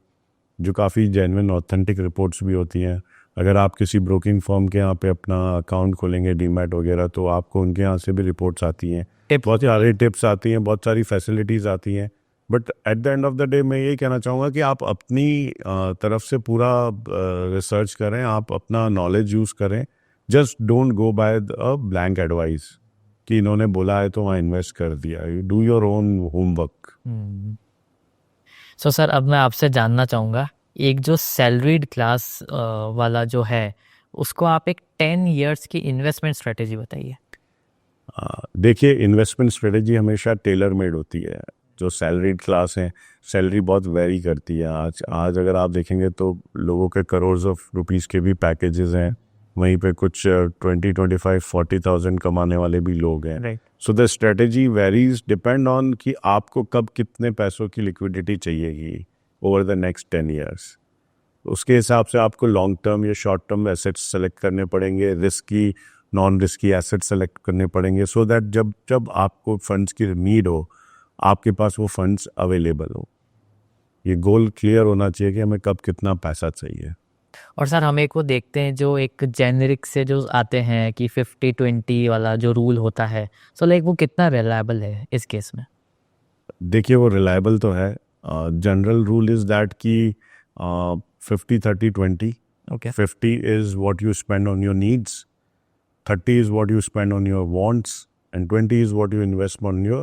जो काफ़ी जेन्युइन ऑथेंटिक रिपोर्ट्स भी होती हैं। अगर आप किसी ब्रोकिंग फर्म के यहाँ पे अपना अकाउंट खोलेंगे डीमैट वगैरह, तो आपको उनके यहाँ से भी रिपोर्ट्स आती हैं, बहुत सारी टिप्स आती हैं, बहुत सारी फैसिलिटीज़ आती हैं। But at the end of the day मैं यही कहना चाहूँगा कि आप अपनी तरफ से पूरा रिसर्च करें, आप अपना नॉलेज यूज़ करें। Just don't go by a blank advice कि इन्होंने बोला है तो वहाँ इन्वेस्ट कर दिया। You do your own homework. So sir, अब मैं आपसे जानना चाहूँगा, एक जो सैलरीड क्लास वाला जो है, उसको आप एक 10 इयर्स की इन्वेस्टमेंट स्ट्रेटेजी बताइए। देखिए, इन्वेस्टमेंट स्ट्रेटेजी हमेशा टेलर मेड होती है। जो सैलरीड क्लास है, सैलरी बहुत वेरी करती है। आज अगर आप देखेंगे तो लोगों के करोड़ ऑफ रुपीस के भी पैकेजेस हैं, वहीं पे कुछ 20, 25, 40,000 कमाने वाले भी लोग हैं। Right. So the strategy varies depend on कि आपको कब कितने पैसों की लिक्विडिटी चाहिएगी ओवर द नेक्स्ट 10 ईयर्स। उसके हिसाब से आपको लॉन्ग टर्म या शॉर्ट टर्म एसेट्स सेलेक्ट करने पड़ेंगे, risky non risky asset select करने पड़ेंगे, सो दैट जब जब आपको फंड्स की नीड हो, आपके पास वो फंड्स अवेलेबल हो। ये गोल क्लियर होना चाहिए कि हमें कब कितना पैसा चाहिए। और सर, हम एक वो देखते हैं जो एक जेनेरिक से जो आते हैं कि 50-20 वाला जो रूल होता है, सो लाइक वो कितना रिलायबल है इस केस में? देखिए, वो रिलायबल तो है। जनरल रूल इज़ दैट कि 50-30-20। Okay. 50 is what you spend on your needs, 30 is what you spend on your wants, and 20 is what you invest on your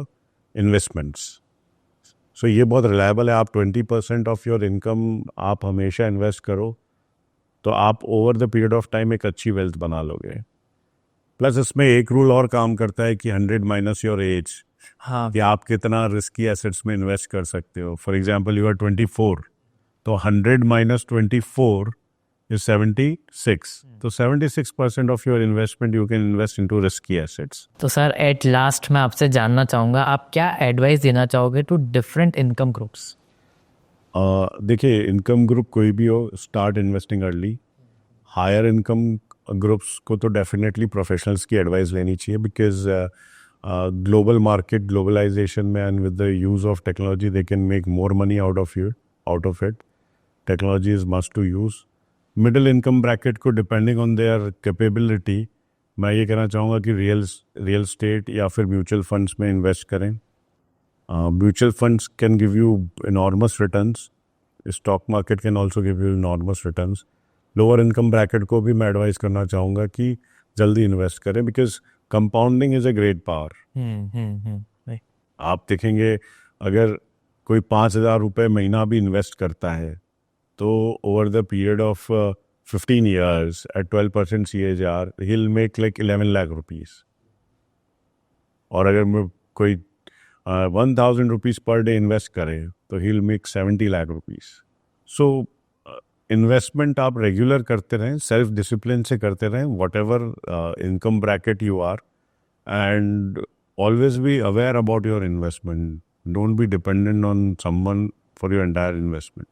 investments. So ये बहुत रिलायबल है। आप 20% ऑफ योर इनकम आप हमेशा invest करो तो आप over the period of time एक अच्छी वेल्थ बना लोगे। प्लस इसमें एक रूल और काम करता है कि 100 माइनस योर एज, हाँ। कि आप कितना रिस्की एसेट्स में इन्वेस्ट कर सकते हो। फॉर एग्जाम्पल, यू आर 24, तो 100 माइनस 24 is 76. तो 76% of your investment you can invest into risky assets. तो सर, एट लास्ट मैं आपसे जानना चाहूँगा, आप क्या एडवाइस देना चाहोगे टू डिफरेंट इनकम ग्रुप्स? देखिए, इनकम ग्रुप कोई भी हो, start investing early. Higher income groups को तो डेफिनेटली प्रोफेशनल्स की एडवाइस लेनी चाहिए, बिकॉज ग्लोबल मार्केट ग्लोबलाइजेशन में and with the use of technology they can make more money out of it. Technology is must to use. Middle income bracket को depending on their capability मैं ये कहना चाहूँगा कि real estate या फिर mutual funds में इन्वेस्ट करें। Mutual funds can give you enormous returns, stock market can also give you enormous returns. Lower income bracket को भी मैं एडवाइस करना चाहूँगा कि जल्दी इन्वेस्ट करें, because compounding is a great power. आप देखेंगे, अगर कोई 5,000 रुपये महीना भी इन्वेस्ट करता है तो over the period of 15 years at 12% CAGR he'll make like 11 lakh rupees। और अगर मैं कोई 1,000 रुपीज़ पर डे इन्वेस्ट करें तो he'll make 70 lakh rupees। So investment आप रेगुलर करते रहें, सेल्फ डिसिप्लिन से करते रहें, whatever income bracket you are, and always be aware about your investment. Don't be dependent on someone for your entire investment.